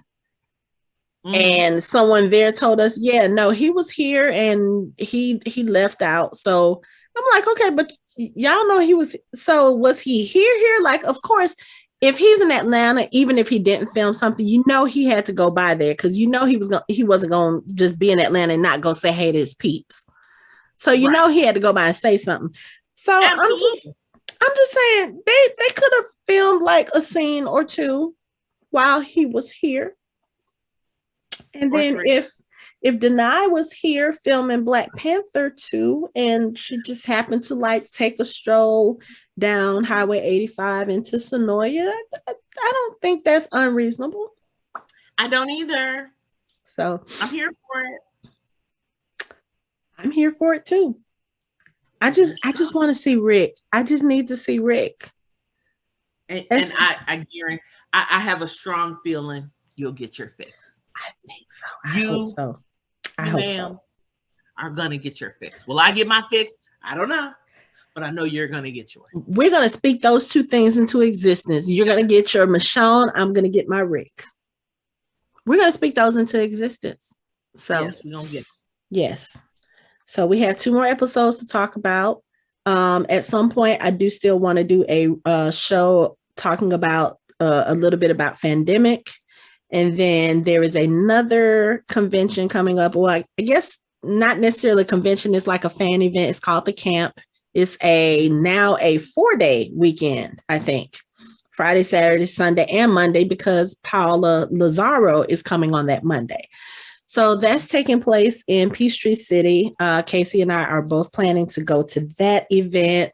And someone there told us, yeah, no, he was here and he left out. So I'm like, okay, but y'all know he was. So was he here? Like, of course, if he's in Atlanta, even if he didn't film something, he had to go by there because he wasn't going to just be in Atlanta and not go say hey to his peeps. So he had to go by and say something. So I'm just saying they could have filmed like a scene or two while he was here. And then if Denai was here filming Black Panther 2 and she just happened to like take a stroll down Highway 85 into Sonoya, I don't think that's unreasonable. I don't either. So I'm here for it. I'm here for it too. I just want to see Rick. I just need to see Rick. And I guarantee I have a strong feeling you'll get your fix. I think so. I hope so. Are gonna get your fix. Will I get my fix? I don't know, but I know you're gonna get yours. We're gonna speak those 2 things into existence. You're gonna get your Michonne. I'm gonna get my Rick. We're gonna speak those into existence. So yes, we're gonna get. Yes. So we have 2 more episodes to talk about. At some point, I do still want to do a show talking about a little bit about Fandemic. And then there is another convention coming up. Well, I guess not necessarily a convention. It's like a fan event. It's called The Camp. It's now a 4-day weekend, I think. Friday, Saturday, Sunday, and Monday, because Paula Lazaro is coming on that Monday. So that's taking place in Peachtree City. Casey and I are both planning to go to that event.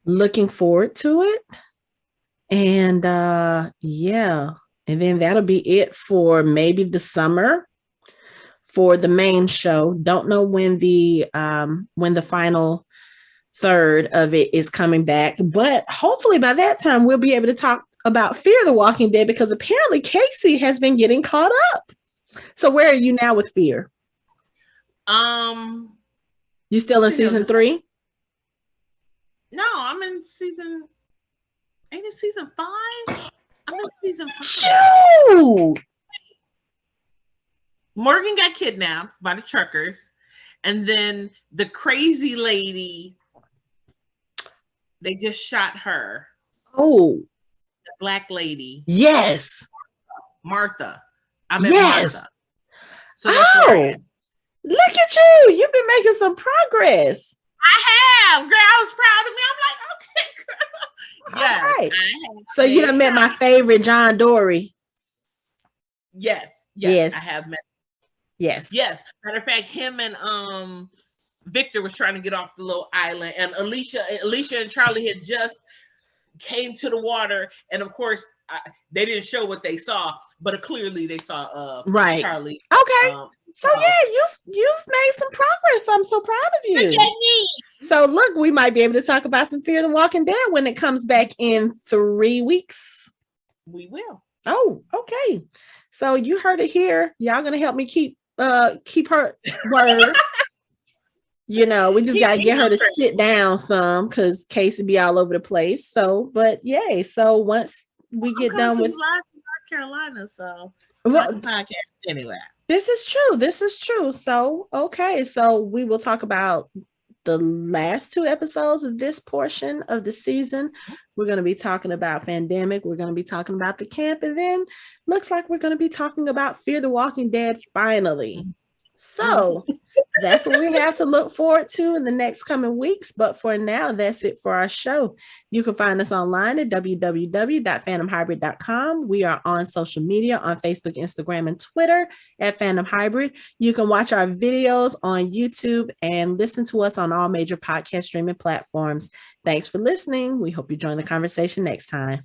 Looking forward to it. And yeah, and then that'll be it for maybe the summer for the main show. Don't know when the final third of it is coming back, but hopefully by that time we'll be able to talk about Fear the Walking Dead, because apparently Casey has been getting caught up. So where are you now with Fear? You still in season 3? No, I'm in season. Ain't it season 5? I'm in season 5. Shoot! Morgan got kidnapped by the truckers, and then the crazy lady, they just shot her. Oh, the black lady. Yes. Martha. I meant Martha. So that's where look at you. You've been making some progress. I have. Girl, I was proud of me. I'm like, okay, girl. Yes. Right. So you done met my favorite John Dory. Yes. I have met. Yes. Matter of fact, him and Victor was trying to get off the little island, and Alicia and Charlie had just came to the water, and of course they didn't show what they saw, but clearly they saw Charlie. Okay. So yeah, you've made some progress. I'm so proud of you. Look at me. So look, we might be able to talk about some Fear the Walking Dead when it comes back in 3 weeks. We will. Oh, okay. So you heard it here. Y'all gonna help me keep her word. You know, we just gotta get her to sit down some because Casey be all over the place. So, but yay. So once we get done with North Carolina, so podcast anyway. This is true. So okay, so we will talk about the last 2 episodes of this portion of the season. We're going to be talking about Fandemic. We're going to be talking about the camp, and then looks like we're going to be talking about Fear the Walking Dead finally. So that's what we have to look forward to in the next coming weeks. But for now, that's it for our show. You can find us online at www.fandomhybrid.com. We are on social media on Facebook, Instagram, and Twitter at Fandom Hybrid. You can watch our videos on YouTube and listen to us on all major podcast streaming platforms. Thanks for listening. We hope you join the conversation next time.